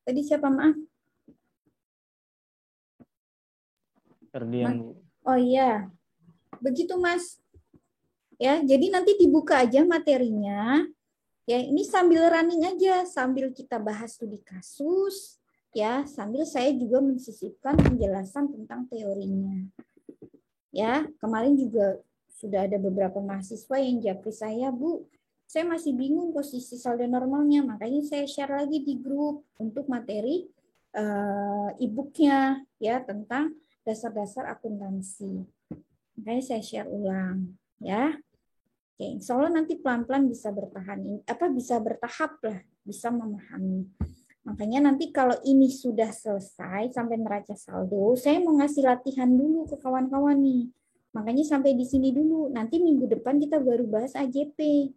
Tadi siapa, maaf? Ferdian, Bu. Oh iya, begitu Mas. Ya, jadi nanti dibuka aja materinya. Ya, ini sambil running aja, sambil kita bahas studi kasus, ya, sambil saya juga mensisipkan penjelasan tentang teorinya. Ya, kemarin juga sudah ada beberapa mahasiswa yang japri saya, Bu, saya masih bingung posisi saldo normalnya, makanya saya share lagi di grup untuk materi e-booknya ya tentang dasar-dasar akuntansi. Makanya saya share ulang, ya. Oke, insya Allah nanti pelan-pelan bisa bisa bertahap lah, bisa memahami. Makanya nanti kalau ini sudah selesai sampai neraca saldo, saya mau ngasih latihan dulu ke kawan-kawan nih. Makanya sampai di sini dulu. Nanti minggu depan kita baru bahas AJP.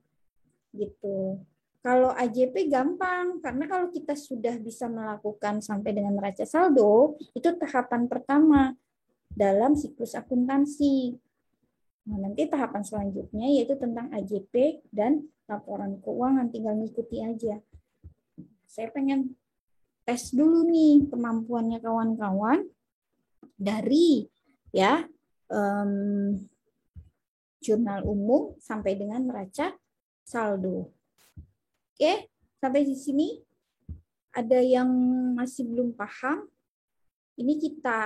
Gitu. Kalau AJP gampang, karena kalau kita sudah bisa melakukan sampai dengan neraca saldo, itu tahapan pertama dalam siklus akuntansi. Nah, nanti tahapan selanjutnya yaitu tentang AJP dan laporan keuangan, tinggal ngikuti aja. Saya pengen tes dulu nih kemampuannya kawan-kawan dari ya jurnal umum sampai dengan neraca saldo. Oke, sampai di sini ada yang masih belum paham? Ini kita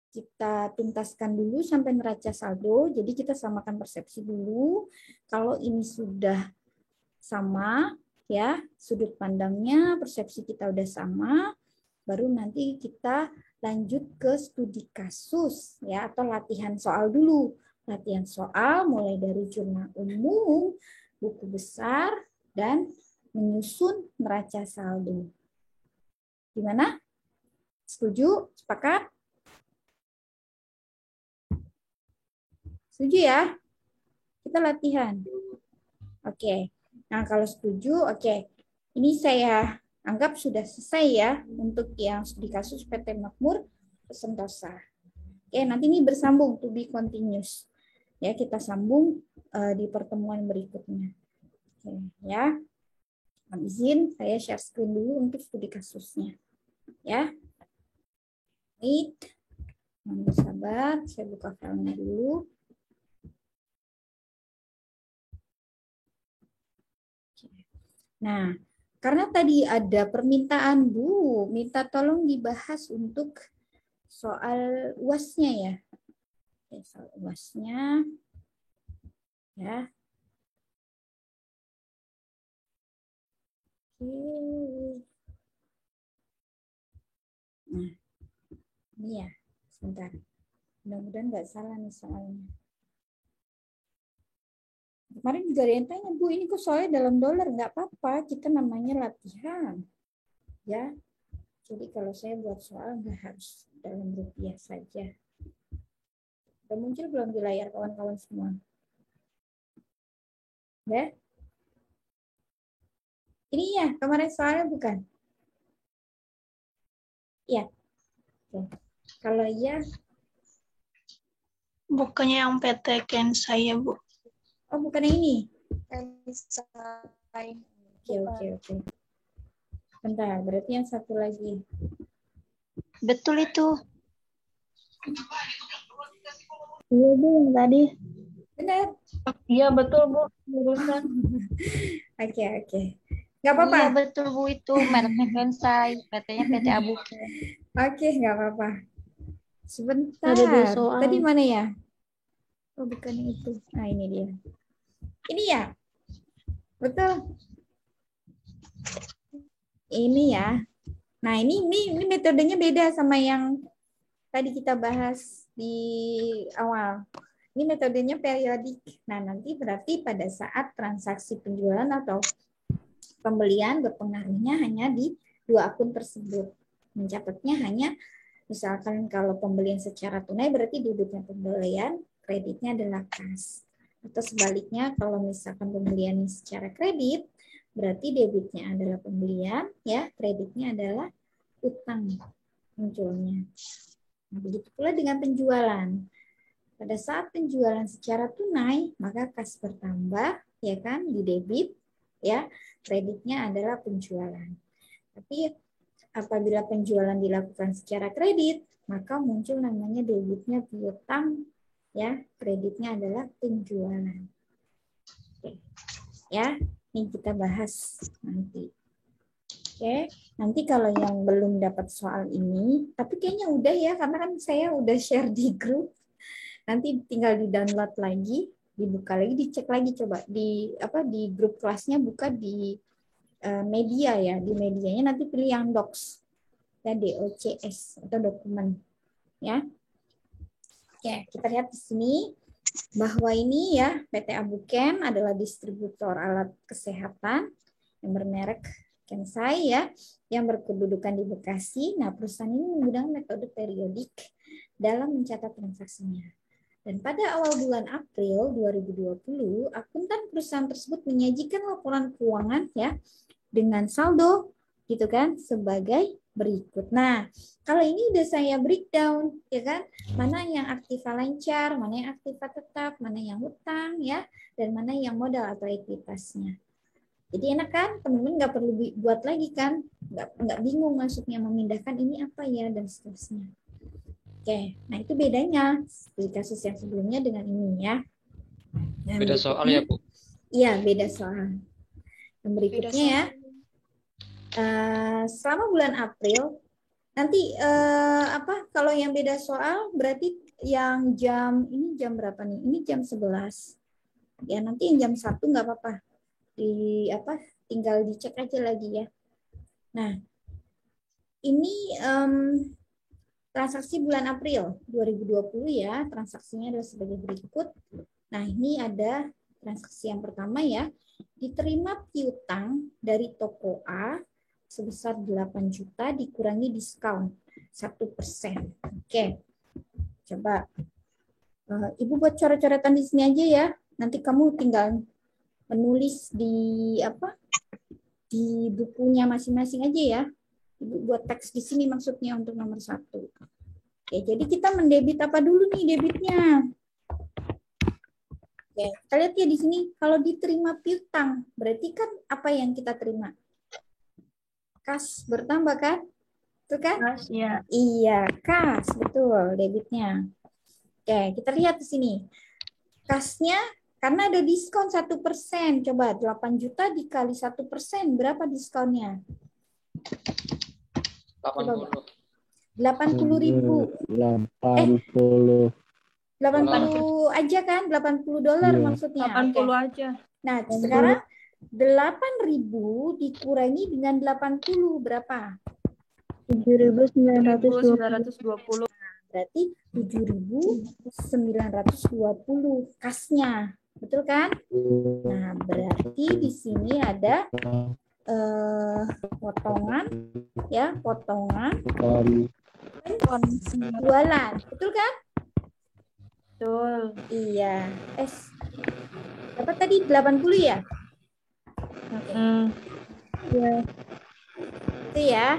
kita tuntaskan dulu sampai neraca saldo. Jadi kita samakan persepsi dulu. Kalau ini sudah sama, ya sudut pandangnya, persepsi kita udah sama, baru nanti kita lanjut ke studi kasus ya atau latihan soal dulu. Latihan soal mulai dari jurnal umum, buku besar, dan menyusun neraca saldo. Gimana? Setuju? Sepakat? Setuju ya? Kita latihan. Oke. Nah, kalau setuju, oke. Ini saya anggap sudah selesai ya untuk yang studi kasus PT Makmur Sentosa. Oke, nanti ini bersambung to be continuous. Ya, kita sambung di pertemuan berikutnya. Oke, ya. Izin saya share screen dulu untuk studi kasusnya. Ya. Baik. Mohon bersabar, saya buka filenya dulu. Nah, karena tadi ada permintaan, Bu, minta tolong dibahas untuk soal UAS-nya ya. Oke, soal UAS-nya. Ya. Oke. Nah, ini ya, sebentar. Mudah-mudahan nggak salah nih soalnya. Kemarin juga ada yang tanya, Bu, ini kok soalnya dalam dolar? Nggak apa-apa, kita namanya latihan. Ya, jadi kalau saya buat soal nggak harus dalam rupiah saja. Udah muncul belum di layar kawan-kawan semua? Ya? Ini ya, kemarin soalnya bukan? Ya. Oke. Kalau iya, Bukannya yang PT Ken saya, Bu. oh bukan yang ini. Oke. Oke. Bentar, berarti yang satu lagi. Betul itu. Iya, Bu, yang tadi. Benar. Iya, betul, Bu. Jurusan. Oke. Nggak apa-apa. Iya betul Bu, itu mereknya Kensai, PT-nya PT Abuki. Oke, nggak apa-apa. Sebentar. Ada 2 soal. Tadi mana ya? Oh, bukan itu. Nah, ini dia. Ini ya? Betul. Ini ya. Nah, ini metodenya beda sama yang tadi kita bahas di awal. Ini metodenya periodik. Nah, nanti berarti pada saat transaksi penjualan atau pembelian berpengaruhnya hanya di 2 akun tersebut. Mencatatnya hanya misalkan kalau pembelian secara tunai berarti debitnya pembelian, kreditnya adalah kas. Atau sebaliknya, kalau misalkan pembelian secara kredit, berarti debitnya adalah pembelian, ya, kreditnya adalah utang munculnya. Nah, begitu pula dengan penjualan. Pada saat penjualan secara tunai, maka kas bertambah, ya kan, di debit, ya, kreditnya adalah penjualan. Tapi apabila penjualan dilakukan secara kredit, maka muncul namanya debitnya piutang, ya, kreditnya adalah penjualan. Oke. Ya, ini kita bahas nanti. Oke, nanti kalau yang belum dapat soal ini, tapi kayaknya udah ya, karena kan saya udah share di grup. Nanti tinggal di-download lagi, dibuka lagi, dicek lagi coba di grup kelasnya, buka di media ya, di medianya nanti pilih yang docs, ya, DOCS atau dokumen, ya. Oke, kita lihat di sini bahwa ini ya PT Abuken adalah distributor alat kesehatan yang bermerek Kensai ya, yang berkedudukan di Bekasi. Nah, perusahaan ini menggunakan metode periodik dalam mencatat transaksinya. Dan pada awal bulan April 2020, akuntan perusahaan tersebut menyajikan laporan keuangan ya dengan saldo gitu kan sebagai berikut. Nah, kalau ini udah saya breakdown ya kan, mana yang aktiva lancar, mana yang aktiva tetap, mana yang hutang ya, dan mana yang modal atau ekuitasnya. Jadi enak kan, teman-teman nggak perlu buat lagi kan, nggak bingung maksudnya memindahkan ini apa ya dan seterusnya. Oke, nah itu bedanya di kasus yang sebelumnya dengan ini ya. Yang Beda soal ya, Bu? Iya, beda soal. Yang berikutnya ya, selama bulan April, nanti kalau yang beda soal berarti yang jam, ini jam berapa nih? Ini jam 11. Ya, nanti yang jam 1 nggak apa-apa. Tinggal dicek aja lagi ya. Nah, ini transaksi bulan April 2020 ya, transaksinya adalah sebagai berikut. Nah, ini ada transaksi yang pertama ya, diterima piutang dari toko A sebesar 8 juta dikurangi diskon 1%. Oke, coba Ibu buat coret-coretan di sini aja ya. Nanti kamu tinggal menulis di di bukunya masing-masing aja ya. Ibu buat teks di sini maksudnya untuk nomor 1. Oke, jadi kita mendebit apa dulu nih debitnya? Oke, kita lihat ya di sini kalau diterima piutang, berarti kan apa yang kita terima? Kas bertambah kan? Itu kan? Kas, ya. Iya, kas, betul debitnya. Oke, kita lihat di sini. Kasnya karena ada diskon 1%. Coba 8 juta dikali 1%, berapa diskonnya? 80. 80.000. 80. 80 aja kan? 80 dolar Iya. maksudnya. 80 Oke. aja. Nah, sekarang 8.000 dikurangi dengan 80 berapa? 7.920. Berarti 7.920 kasnya. Betul kan? Nah, berarti di sini ada potongan ya, potongan penjualan. Betul kan? Betul. Iya. Apa tadi 80 ya? Ya. Itu ya.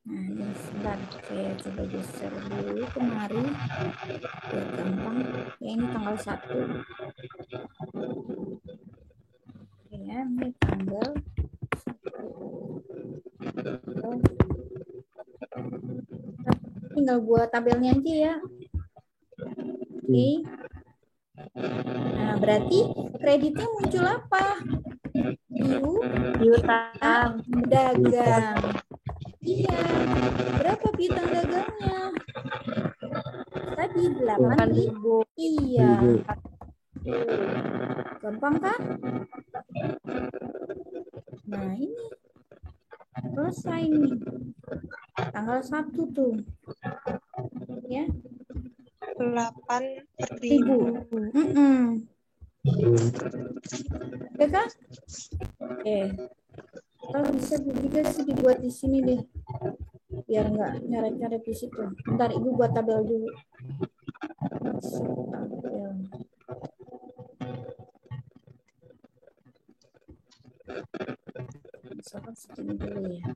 Nah, ini sebentar saya coba geser dulu kemari biar gampang. Ya, ini tanggal 1. Oke ya, ini tanggal 1. Tinggal buat tabelnya aja ya. Oke. Nah, berarti kreditnya muncul apa? Piutang. Dagang. Iya. Berapa piutang dagangnya? Tadi 8.000. Iya. Gampang kan? Nah, ini selesai nih. Tanggal 1 tuh. Ya. 8.000. Ya kan? Oke. Kalau bisa juga sih dibuat di sini deh. Biar nggak nyaret-nyaret di situ. Bentar, Ibu buat tabel dulu. Masuk tabel. Misalkan segini dulu ya.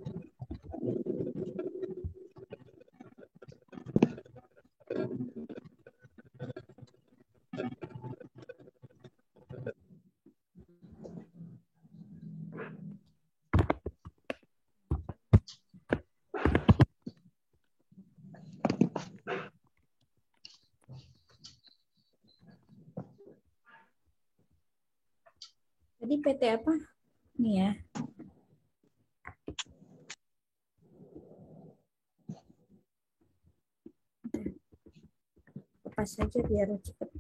Jadi PT apa? Nih ya. Lepas saja biar cepat.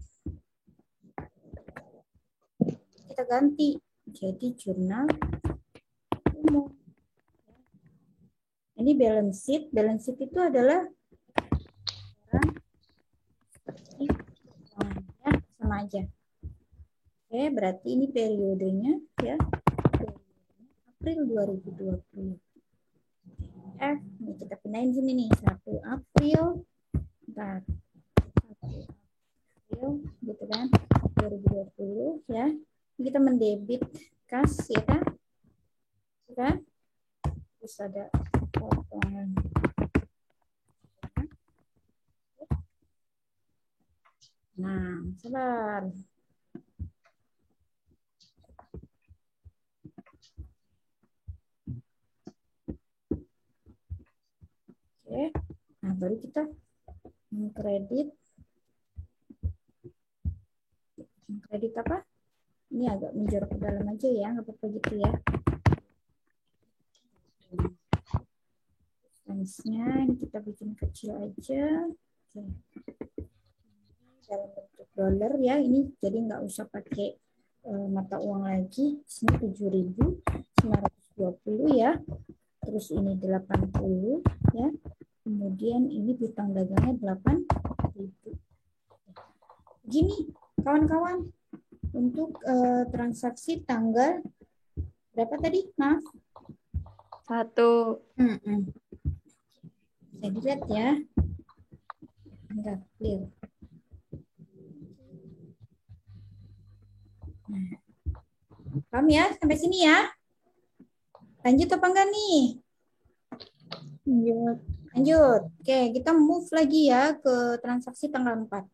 Kita ganti jadi jurnal umum. Ini balance sheet. Balance sheet itu adalah ya, sama aja. Oke, berarti ini periodenya ya. April 2020. Ini kita pindahin sini nih. 1 April. Bentar. 1 April gitu kan. 2020 ya. Ini kita mendebit kas ya kan? Ya. Terus ada potongan. Nah, sabar. Oke. Nah, baru kita mengkredit. Kredit apa? Ini agak menjorok ke dalam aja ya, nggak apa-apa gitu ya. Size-nya ini kita bikin kecil aja. Oke. Dalam bentuk dolar ya, ini jadi nggak usah pakai mata uang lagi. Sini 7.920 ya. Terus ini 80 ya. Kemudian ini bintang dagangnya 8.000. Gini, kawan-kawan. Untuk transaksi tanggal berapa tadi? Maaf. 1. Saya dilihat ya. Enggak clear. Nah. Paham ya? Sampai sini ya. Lanjut apa enggak nih? Lanjut. Lanjut. Oke, kita move lagi ya ke transaksi tanggal 4.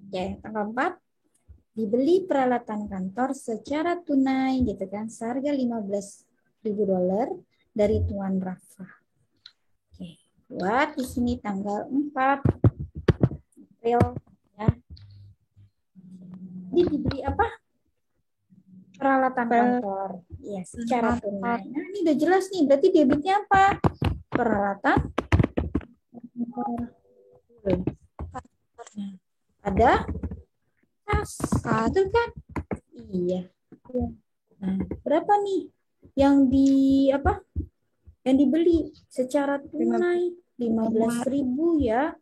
Oke, tanggal 4. Dibeli peralatan kantor secara tunai gitu kan, seharga $15.000 dari Tuan Rafa. Oke, buat di sini tanggal 4 April ya. Jadi dibeli apa? Peralatan kantor. Ya, secara tunai. Nah, ini udah jelas nih, berarti debitnya apa? Peralatan kantor. Nah, ada kas, betul kan? Iya. Nah, berapa nih yang yang dibeli secara tunai? 15.000 ya.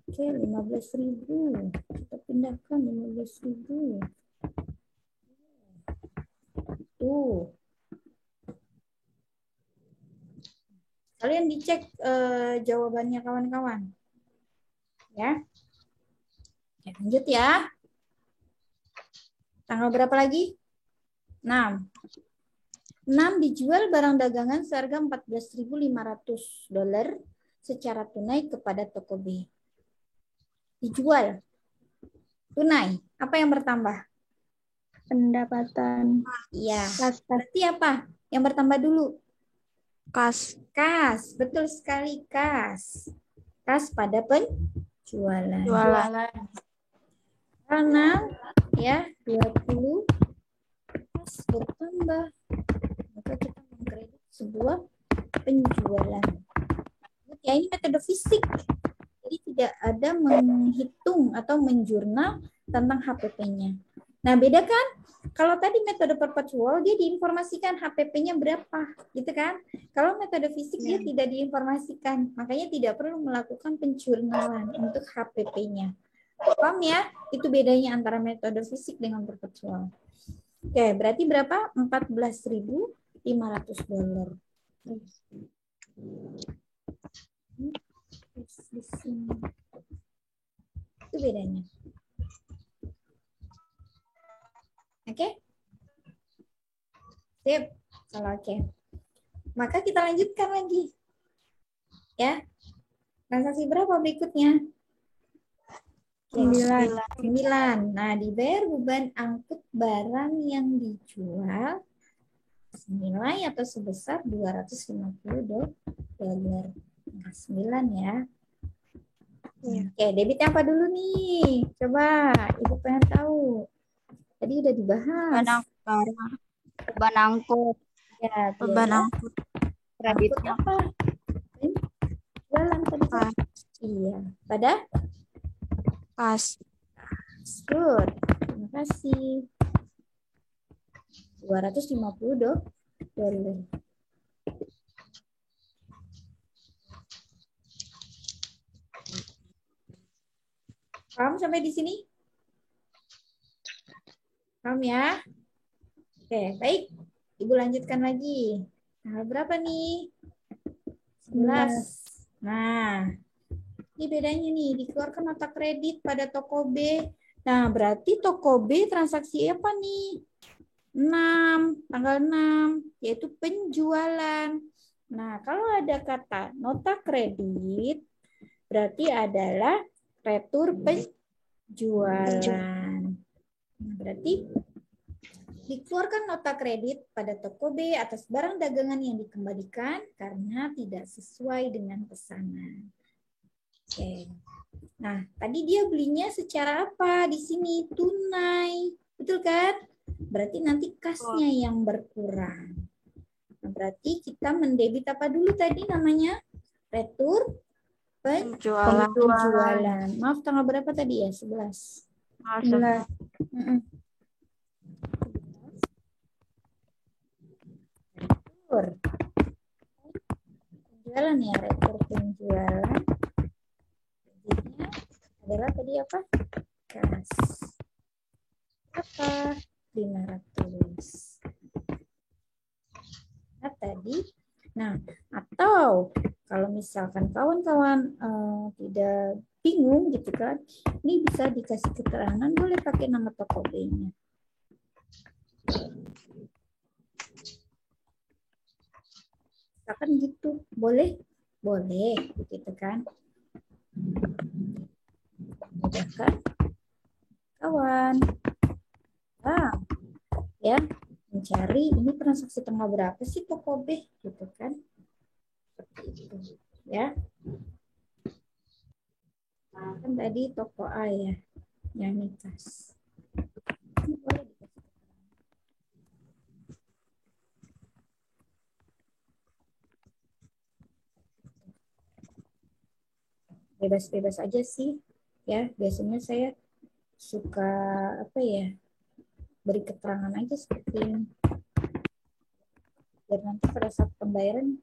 Oke, 15.000. Kita pindahkan 15.000. Tuh. Kalian dicek jawabannya kawan-kawan. Ya. Oke, lanjut ya. Tanggal berapa lagi? 6. 6 dijual barang dagangan seharga $14.500 secara tunai kepada toko B. Dijual. Tunai. Apa yang bertambah? Pendapatan. Iya. Berarti apa? Yang bertambah dulu? Kas. Kas. Betul sekali, kas. Kas pada penjualan. Karena ya 20 pas bertambah, maka kita mengkredit sebuah penjualan. Ya, ini metode fisik, jadi tidak ada menghitung atau menjurnal tentang HPP-nya. Nah, beda kan? Kalau tadi metode perpetual dia diinformasikan HPP-nya berapa, gitu kan? Kalau metode fisik dia tidak diinformasikan, makanya tidak perlu melakukan penjurnalan untuk HPP-nya. Paham ya? Itu bedanya antara metode fisik dengan perpetual. Oke, berarti berapa? $14.500. Itu bedanya. Oke? Sip. Kalau oke. Maka kita lanjutkan lagi. Ya. Transaksi berapa berikutnya? 9. Nah, dibayar beban angkut barang yang dijual senilai atau sebesar $250. Nah, 9 ya. Oke, debitnya apa dulu nih? Coba, Ibu pengen tahu. Tadi udah dibahas. Beban angkut. Ya, Beban biaya. angkut. Angkut apa? Jualan tadi. Kas. Iya. Pada? Kas. Good. Terima kasih. $250. Paham sampai di sini? Paham ya? Oke, baik. Ibu lanjutkan lagi. Tanggal berapa nih? 11. Nah, ini bedanya nih. Dikeluarkan nota kredit pada toko B. Nah, berarti toko B transaksi apa nih? 6, tanggal 6, yaitu penjualan. Nah, kalau ada kata nota kredit, berarti adalah retur penjualan. Nah, berarti dikeluarkan nota kredit pada toko B atas barang dagangan yang dikembalikan karena tidak sesuai dengan pesanan. Oke. Nah, tadi dia belinya secara apa? Di sini tunai. Betul kan? Berarti nanti kasnya yang berkurang. Nah, berarti kita mendebit apa dulu tadi namanya? Retur penjualan. Maaf, tanggal berapa tadi ya? 11. 11. Retur penjualan ya, retur penjualan. Jadinya adalah tadi apa? Kas. Apa? 500. Nah, tadi. Nah, atau kalau misalkan kawan-kawan tidak bingung gitu kan, ini bisa dikasih keterangan, boleh pakai nama toko B-nya. Misalkan gitu, boleh? Boleh, gitu kan. Mudahkan kawan. Nah, ya, mencari ini transaksi tanggal berapa sih toko B, gitu kan. Seperti itu, ya. Nah, kan tadi toko A ya, yang nikas. Ini boleh dikasih. Bebas-bebas aja sih, ya. Biasanya saya suka apa ya, beri keterangan aja seperti ini. Biar nanti pada saat pembayaran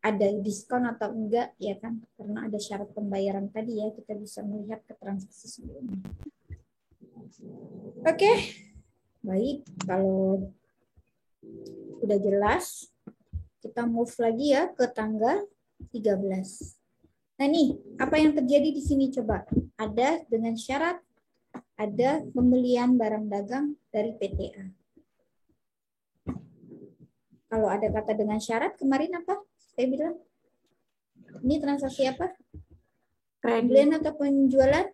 ada diskon atau enggak, ya kan, karena ada syarat pembayaran tadi ya, kita bisa melihat ke transaksi sebelumnya. Oke, baik, kalau udah jelas kita move lagi ya ke tanggal 13. Nah nih, apa yang terjadi di sini coba? Ada dengan syarat, ada pembelian barang dagang dari PTA. Kalau ada kata dengan syarat, kemarin apa? Saya bilang, ini transaksi apa? Pembelian atau penjualan?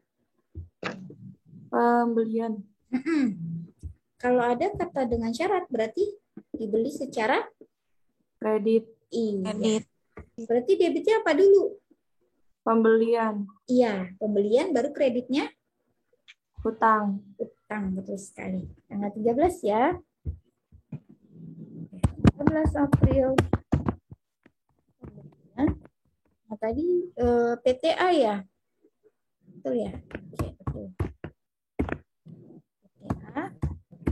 Pembelian. Kalau ada kata dengan syarat, berarti dibeli secara Kredit. iya. Berarti debitnya apa dulu? Pembelian. Iya, pembelian baru kreditnya Hutang. utang, betul sekali. Tanggal 13 ya. 13 April. Nah, tadi PTA ya? Betul ya? Oke, betul. PTA.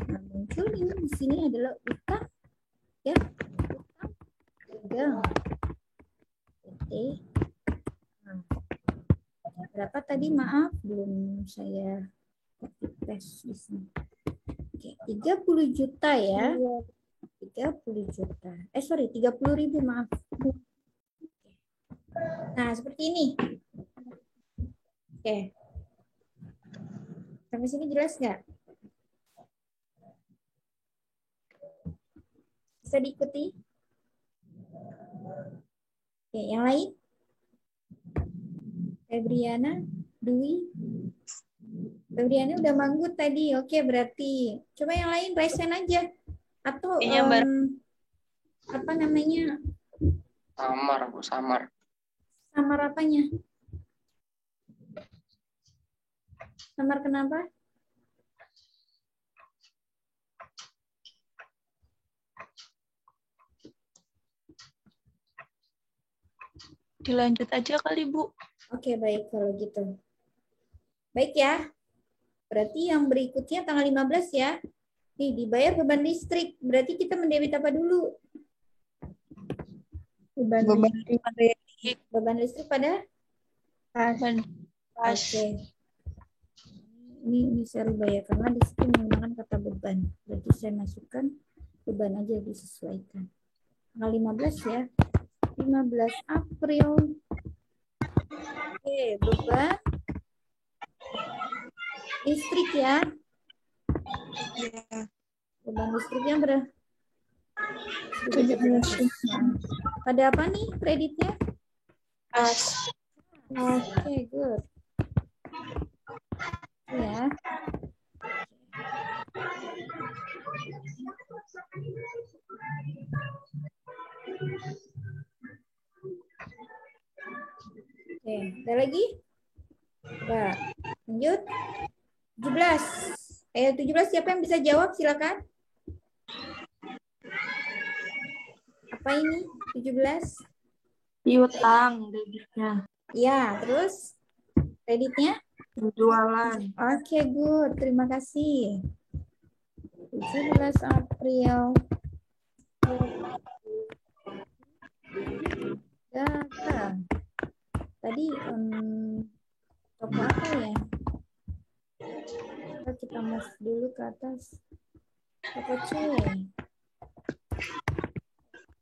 Nah, muncul ini di sini adalah utang. Ya, utang dagang. PT. Nah, berapa tadi? Maaf, belum saya tes di sini. Oke, 30 juta ya. 30 juta. 30.000, maaf. Nah, seperti ini. Oke. Sampai sini jelas nggak? Bisa diikuti? Oke, yang lain? Febriana, Dwi. Febriana udah manggut tadi. Oke, berarti coba yang lain raise hand aja. Atau Iya, Mbak. apa namanya? Samar, Bu, samar. Samar apanya? Samar kenapa? Dilanjut aja kali, Bu. Oke, baik kalau gitu. Baik ya. Berarti yang berikutnya tanggal 15 ya. Nih, dibayar beban listrik. Berarti kita mendebit apa dulu? Beban listrik pada? Pas. Oke. Ini saya rubah ya, karena di situ menggunakan kata beban. Berarti saya masukkan beban aja disesuaikan. Tanggal 15 ya. 15 April. Oke, beban listrik ya. Beban listriknya berapa? Pada apa nih kreditnya? Pas. Oke, good. Ya. Oke, ada lagi? Coba, lanjut. 17. 17 siapa yang bisa jawab? Silakan. Apa ini? 17? Piutang debitnya. Ya, terus kreditnya? Penjualan. Oke, good. Terima kasih. 17 April. Data. Tadi toko apa ya? Coba kita move dulu ke atas. Toko C.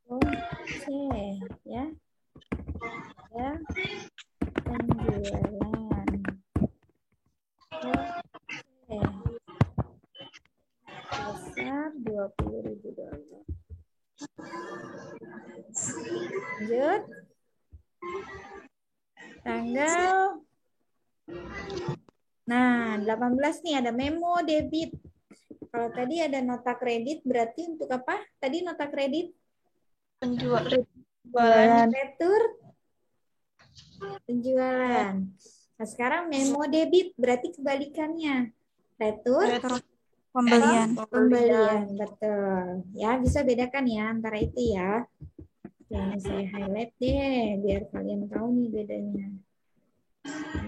Toko C, ya. Ya. Penjualan. Oke. Besar $20.000. Lanjut. Tanggal. Nah, 18 nih ada memo debit. Kalau tadi ada nota kredit, berarti untuk apa? Tadi nota kredit? Penjualan. Retur. Penjualan. Nah, sekarang memo debit, berarti kebalikannya. Retur. Pembelian. Pembelian, betul. Ya, bisa bedakan ya antara itu ya. Yang saya highlight deh, biar kalian tahu nih bedanya.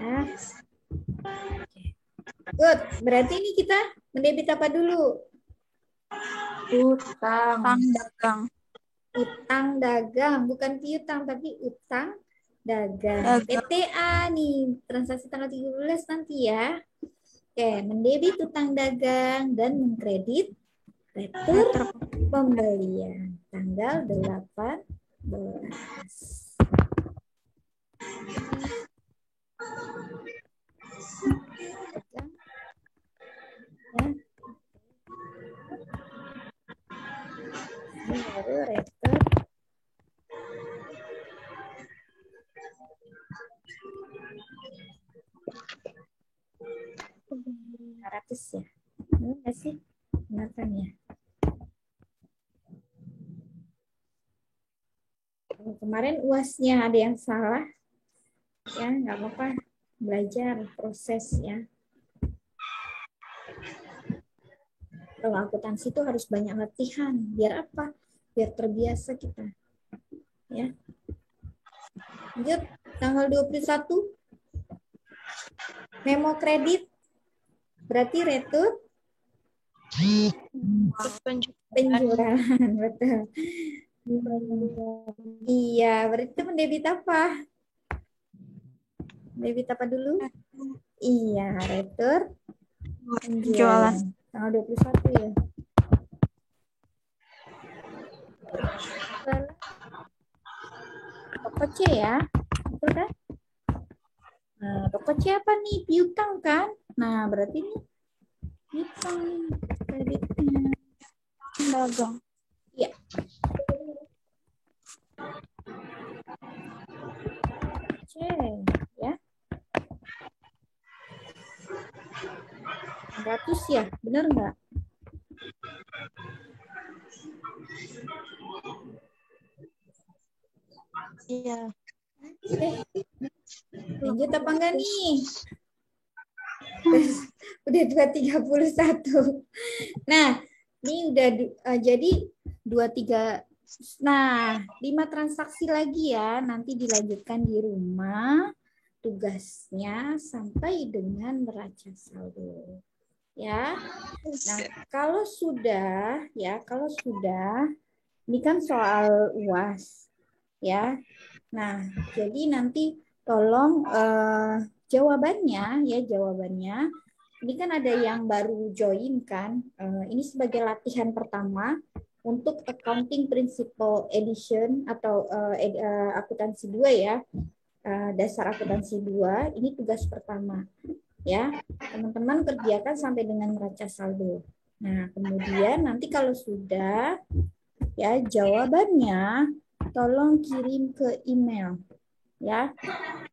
Ya. Good. Berarti ini kita mendebit apa dulu? Utang. Dagang. Utang dagang, bukan piutang tapi utang dagang. PTA nih, transaksi tanggal 13 nanti ya. Oke, mendebit utang dagang dan mengkredit retur pembelian tanggal 18. Ya. Ini baru retur $500 ya. Benar nggak sih? Benar kan ya? Kalau kemarin UASnya ada yang salah, ya nggak apa-apa, belajar proses ya. Kalau akuntansi itu harus banyak latihan. Biar apa? Biar terbiasa kita. Ya. Lanjut, tanggal 21. Memo kredit. Berarti retur penjualan. Betul. Iya, berarti itu mendebit apa? Debit apa dulu? Iya, retur penjualan. Tanggal 21 ya. Toko C ya. Betul kan? Nah, toko C apa nih? Piutang kan? Nah, berarti ini piutang kreditnya. Dagang. Ya. C, ya. 100 ya, benar nggak? Iya. Lanjut apa enggak nih? Udah 2.31. Nah, ini udah jadi 23. Nah, 5 transaksi lagi ya. Nanti dilanjutkan di rumah. Tugasnya sampai dengan neraca saldo. Ya. Nah, kalau sudah ini kan soal UAS ya. Nah, jadi nanti tolong jawabannya ini kan ada yang baru join kan, ini sebagai latihan pertama untuk accounting principle edition atau akuntansi 2 ya, dasar akuntansi 2, ini tugas pertama ya, teman-teman kerjakan sampai dengan neraca saldo. Nah, kemudian nanti kalau sudah ya jawabannya tolong kirim ke email ya,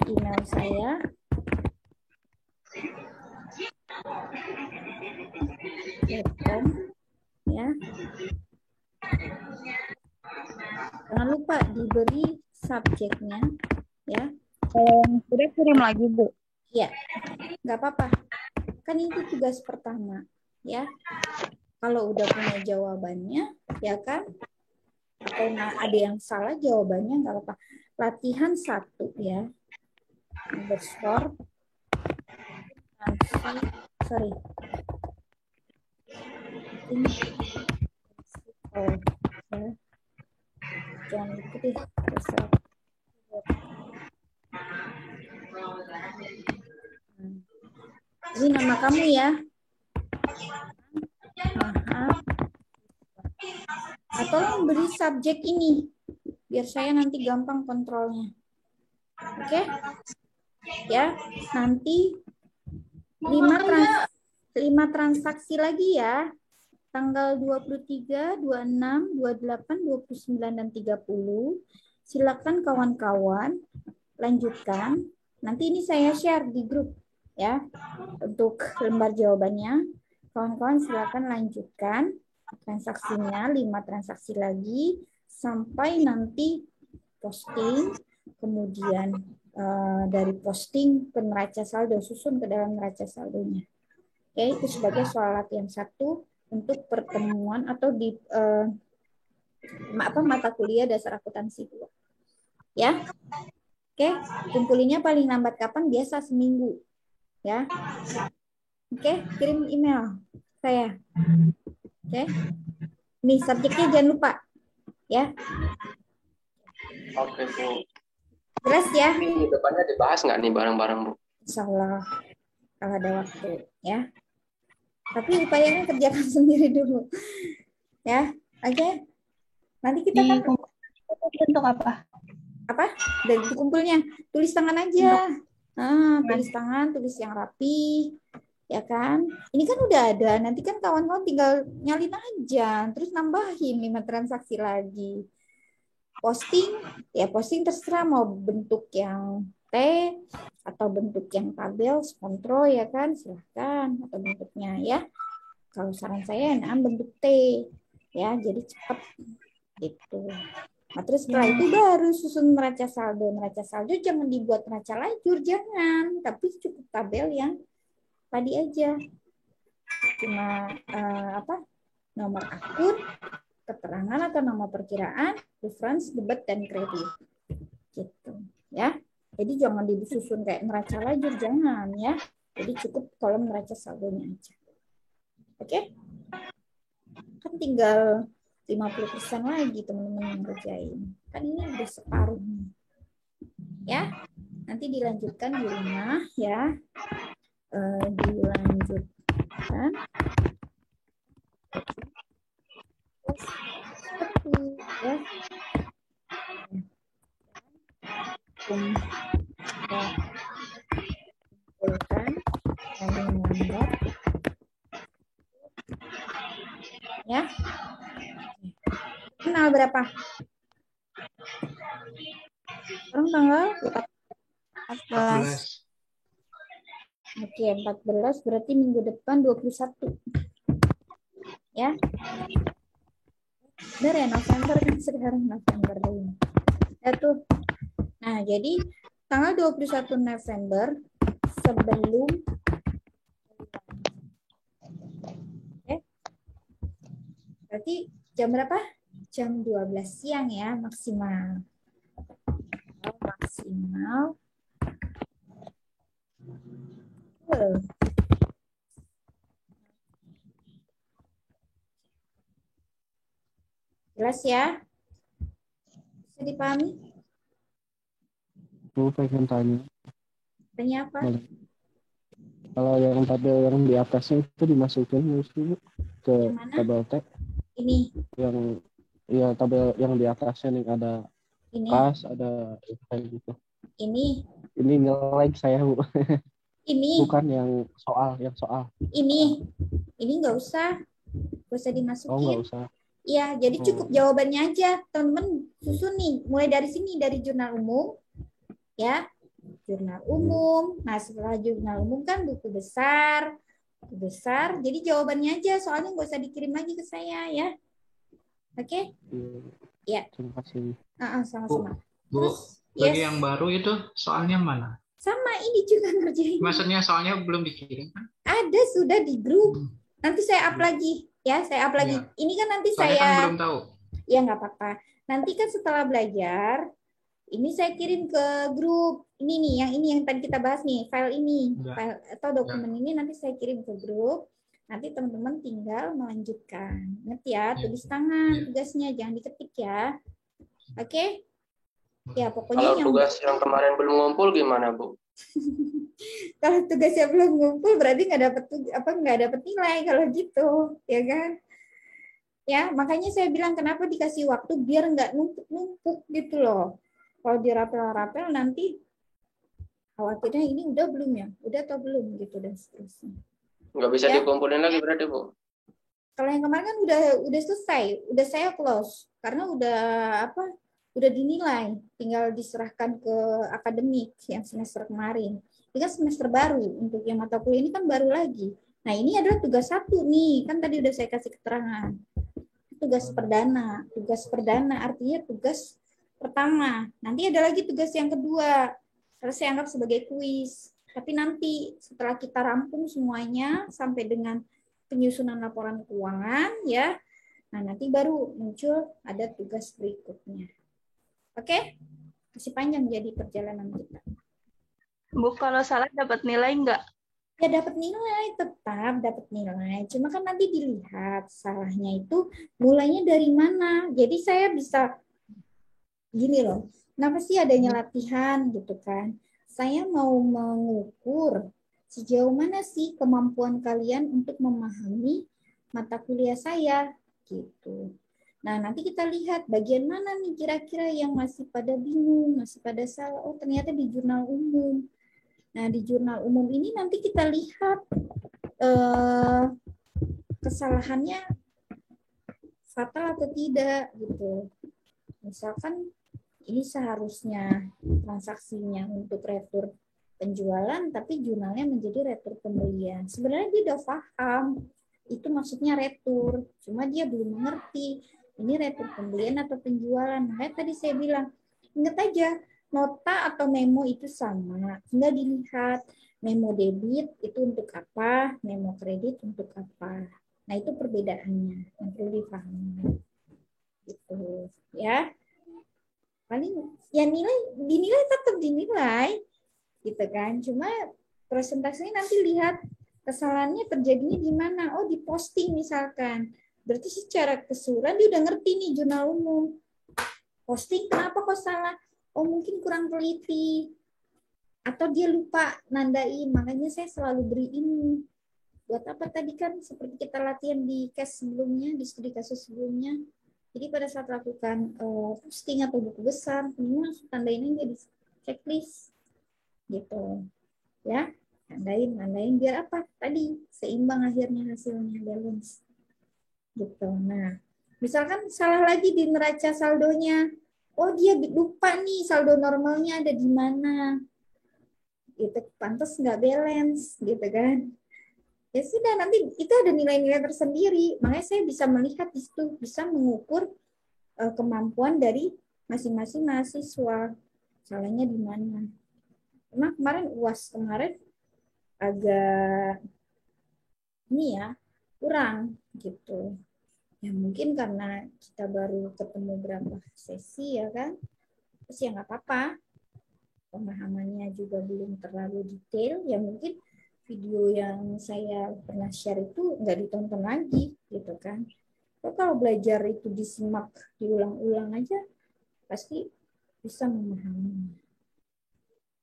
email saya ya. Jangan lupa diberi subjeknya ya. Sudah kirim lagi, Bu. Ya, nggak apa-apa. Kan itu tugas pertama ya. Kalau udah punya jawabannya ya kan, atau ada yang salah jawabannya nggak apa-apa. Latihan 1 ya. Underscore. Sorry. Ini. Oh, ya. Jangan ikuti. Ini nama kamu ya. Maaf. Atau beri subjek ini biar saya nanti gampang kontrolnya. Oke? Ya, nanti 5 transaksi lagi ya. Tanggal 23, 26, 28, 29 dan 30. Silakan kawan-kawan lanjutkan. Nanti ini saya share di grup ya untuk lembar jawabannya. Kawan-kawan silakan lanjutkan transaksinya, 5 transaksi lagi sampai nanti posting, kemudian dari posting ke neraca saldo, susun ke dalam neraca saldonya. Oke, itu sebagai soal latihan 1 untuk pertemuan atau di mata kuliah dasar akuntansi 2. Ya. Oke, kumpulinnya paling lambat kapan? Biasa seminggu. Ya. Oke, kirim email saya. Oke. Ini subjeknya jangan lupa. Ya. Oke, Bu. Jelas ya? Ini depannya dibahas nggak nih bareng-bareng, Bu? Insya Allah kalau ada waktu ya. Tapi upayakan kerjakan sendiri dulu. Ya, oke. Nanti kita kan Untuk apa? Apa? Dari kumpulnya tulis tangan aja. Tulis tangan, tulis yang rapi. Ya kan? Ini kan udah ada. Nanti kan kawan-kawan tinggal nyalin aja, terus nambahin 5 transaksi lagi. Posting, ya posting terserah mau bentuk yang T atau bentuk yang tabel, kontrol ya kan, silahkan, atau bentuknya ya. Kalau saran saya enakan bentuk T ya, jadi cepat gitu. Nah, terus setelah itu baru susun neraca saldo. Neraca saldo jangan dibuat neraca lajur, jangan, tapi cukup tabel yang tadi aja. Cuma nomor akun, keterangan atau nama perkiraan, reference, debit, dan kredit. Gitu, ya. Jadi jangan disusun kayak neraca lajur, jangan ya. Jadi cukup kolom neraca saldonya aja. Oke? Kan tinggal 50% lagi teman-teman yang kerjain. Kan ini udah separuh. Ya. Nanti dilanjutkan di rumah ya. Dilanjutkan. Ya. Kumpulkan saling menganggap ya. berapa? Sekarang tanggal 14. Oke, 14 berarti minggu depan 21. Ya. Benar ya, November kan sekarang November ini. Ya tuh. Nah, jadi tanggal 21 November sebelum berarti jam berapa? Jam 12 siang ya maksimal. Maksimal. Jelas ya? Bisa dipahami? Aku pengen tanya. Tanya apa? Kalau yang tabel yang di atasnya itu dimasukin ke tabel T. Ini. Yang ya tabel yang di atasnya nih ada ini. kas, ada kayak gitu. Ini. Ini nilai saya, Bu. Ini. Bukan yang soal. Ini nggak usah dimasukin. Oh, nggak usah. Iya, jadi cukup jawabannya aja, teman-teman. Susun nih, mulai dari sini, dari jurnal umum, ya, jurnal umum. Nah, setelah jurnal umum kan buku besar. Jadi jawabannya aja, soalnya nggak usah dikirim lagi ke saya, ya. Oke? Ya. Terima kasih. Sama-sama. Bu, bagi yang baru itu soalnya mana? Sama, ini juga ngerjain. Maksudnya soalnya belum dikirim kan? Ada, sudah di grup. Nanti saya up lagi. Ya, saya up lagi. Ya. Ini kan nanti soalnya saya kan belum tahu. Ya, nggak apa-apa. Nanti kan setelah belajar, ini saya kirim ke grup. Ini nih, yang tadi kita bahas nih, file ini, file atau dokumen ini nanti saya kirim ke grup. Nanti teman-teman tinggal melanjutkan. Ingat ya, tulis tangan tugasnya, jangan diketik ya. Oke? Ya, pokoknya kalau tugas yang kemarin belum ngumpul gimana, Bu? Kalau tugasnya belum ngumpul berarti nggak dapat nilai kalau gitu, ya kan? Ya, makanya saya bilang kenapa dikasih waktu biar nggak numpuk gitu loh. Kalau dirapel-rapel nanti khawatirnya ini udah belum ya, udah atau belum gitu dan seterusnya. Nggak bisa dikumpulin lagi berarti, Bu? Kalau yang kemarin kan udah selesai, udah saya close karena udah dinilai, tinggal diserahkan ke akademik yang semester kemarin. Ini kan semester baru, untuk yang mata kuliah ini kan baru lagi. Nah, ini adalah tugas 1 nih, kan tadi udah saya kasih keterangan. Tugas perdana artinya tugas pertama. Nanti ada lagi tugas yang kedua, harus saya anggap sebagai kuis. Tapi nanti setelah kita rampung semuanya sampai dengan penyusunan laporan keuangan, ya, nah nanti baru muncul ada tugas berikutnya. Oke? Masih panjang jadi perjalanan kita. Bu, kalau salah dapat nilai nggak? Ya dapat nilai, tetap dapat nilai. Cuma kan nanti dilihat salahnya itu mulainya dari mana. Jadi saya bisa gini loh, kenapa sih adanya latihan gitu kan? Saya mau mengukur sejauh mana sih kemampuan kalian untuk memahami mata kuliah saya gitu. Nah, nanti kita lihat bagian mana nih kira-kira yang masih pada bingung, masih pada salah. Oh, ternyata di jurnal umum. Nah, di jurnal umum ini nanti kita lihat kesalahannya fatal atau tidak gitu. Misalkan ini seharusnya transaksinya untuk retur penjualan, tapi jurnalnya menjadi retur pembelian. Sebenarnya dia udah paham, itu maksudnya retur, cuma dia belum mengerti ini retur pembelian atau penjualan. Makanya tadi saya bilang, ingat aja, nota atau memo itu sama, tinggal dilihat memo debit itu untuk apa, memo kredit untuk apa. Nah, itu perbedaannya yang perlu dipahami. Gitu, ya. Paling ya dinilai tetap dinilai, gitu kan. Cuma presentasinya nanti lihat kesalahannya terjadinya di mana. Oh, di posting misalkan. Berarti secara keseluruhan dia udah ngerti nih jurnal umum. Posting kenapa kok salah? Oh, mungkin kurang teliti. Atau dia lupa nandain. Makanya saya selalu beri ini. Buat apa tadi kan seperti kita latihan di case sebelumnya, di studi kasus sebelumnya. Jadi pada saat lakukan posting atau buku besar, ini langsung tandain aja di checklist. Gitu. Ya, tandain biar apa? Tadi seimbang akhirnya hasilnya balance. Gitu. Nah, Misalkan salah lagi di neraca saldonya. Oh, dia lupa nih saldo normalnya ada di mana. Gitu, pantas nggak balance, gitu kan. Ya sudah, nanti itu ada nilai-nilai tersendiri. Makanya saya bisa melihat di situ, bisa mengukur kemampuan dari masing-masing mahasiswa. Salahnya di mana. Karena kemarin UAS kemarin agak ini ya, kurang gitu. Ya mungkin karena kita baru ketemu berapa sesi ya kan. Terus ya nggak apa-apa. Pemahamannya juga belum terlalu detail. Ya mungkin video yang saya pernah share itu nggak ditonton lagi gitu kan. Kalau belajar itu disimak, diulang-ulang aja, pasti bisa memahami.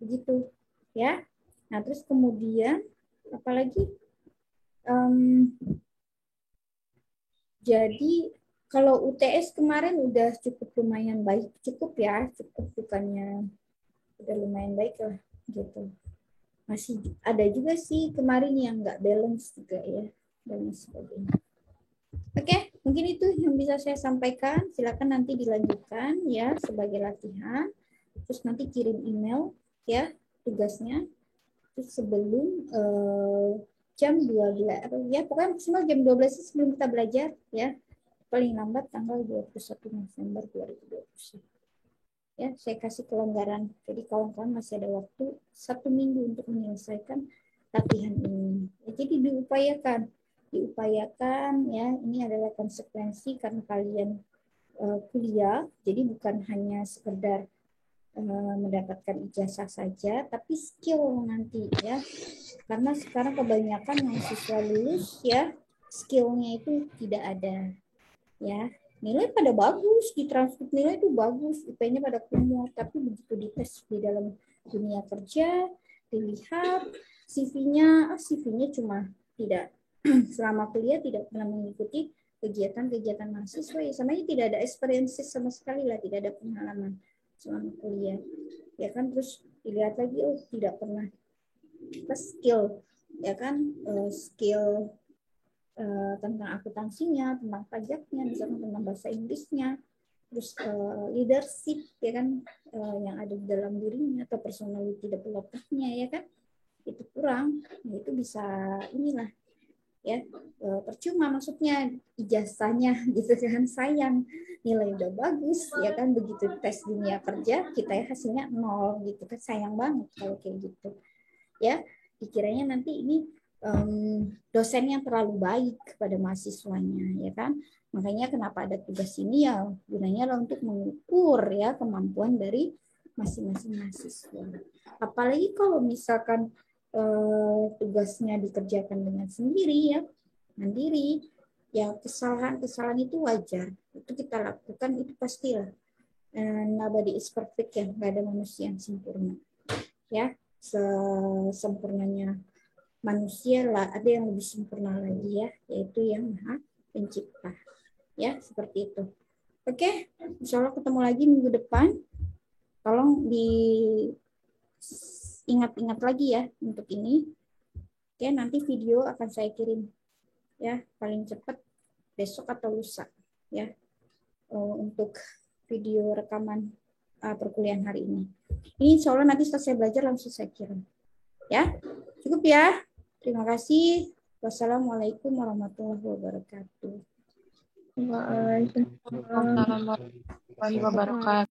Begitu ya. Nah terus kemudian apalagi? Jadi kalau UTS kemarin udah cukup lumayan baik, cukup bukannya udah lumayan baik lah gitu. Masih ada juga sih kemarin yang nggak balance juga ya dan sebagainya. Oke, mungkin itu yang bisa saya sampaikan. Silakan nanti dilanjutkan ya sebagai latihan. Terus nanti kirim email ya tugasnya. Terus sebelum jam 12 ya, pokoknya maksimal jam 12 sebelum kita belajar ya, paling lambat tanggal 21 November 2021 ya. Saya kasih kelonggaran, jadi kawan-kawan masih ada waktu 1 minggu untuk menyelesaikan latihan ini ya. Jadi diupayakan ya, ini adalah konsekuensi karena kalian kuliah, jadi bukan hanya sekedar mendapatkan ijazah saja, tapi skill nanti ya. Karena sekarang kebanyakan mahasiswa lulus ya, skillnya itu tidak ada ya. Nilai pada bagus, di transkrip nilai itu bagus, IP-nya pada kumul, tapi begitu dites di dalam dunia kerja, dilihat CV-nya cuma tidak selama kuliah tidak pernah mengikuti kegiatan-kegiatan mahasiswa ya, sama aja tidak ada experience sama sekali lah, tidak ada pengalaman selama kuliah ya kan. Terus dilihat lagi, oh tidak pernah skill ya kan, skill tentang akuntansinya, tentang pajaknya, misalkan tentang bahasa Inggrisnya, terus leadership ya kan, yang ada di dalam dirinya atau personality development-nya ya kan, itu kurang. Nah, itu bisa inilah ya, percuma maksudnya ijazahnya gitu kan, sayang, nilai udah bagus ya kan, begitu tes dunia kerja kita ya hasilnya 0 gitu kan, sayang banget kalau kayak gitu ya. Dikiranya nanti ini dosen yang terlalu baik kepada mahasiswanya ya kan. Makanya kenapa ada tugas ini ya, gunanya lah untuk mengukur ya kemampuan dari masing-masing mahasiswa. Apalagi kalau misalkan tugasnya dikerjakan dengan sendiri ya, mandiri ya, kesalahan itu wajar, itu kita lakukan, itu pastilah. Nobody is perfect ya, nggak ada manusia yang sempurna ya. Sempurnanya manusia lah, ada yang lebih sempurna lagi ya, yaitu yang Maha Pencipta ya, seperti itu. Oke, insya Allah ketemu lagi minggu depan. Tolong diingat-ingat lagi ya untuk ini. Oke, nanti video akan saya kirim ya, paling cepat besok atau lusa ya, untuk video rekaman perkuliahan hari ini. Ini insya Allah nanti setelah saya belajar langsung saya kirim ya. Cukup ya. Terima kasih. Wassalamualaikum warahmatullahi wabarakatuh. Waalaikumsalam warahmatullahi wabarakatuh.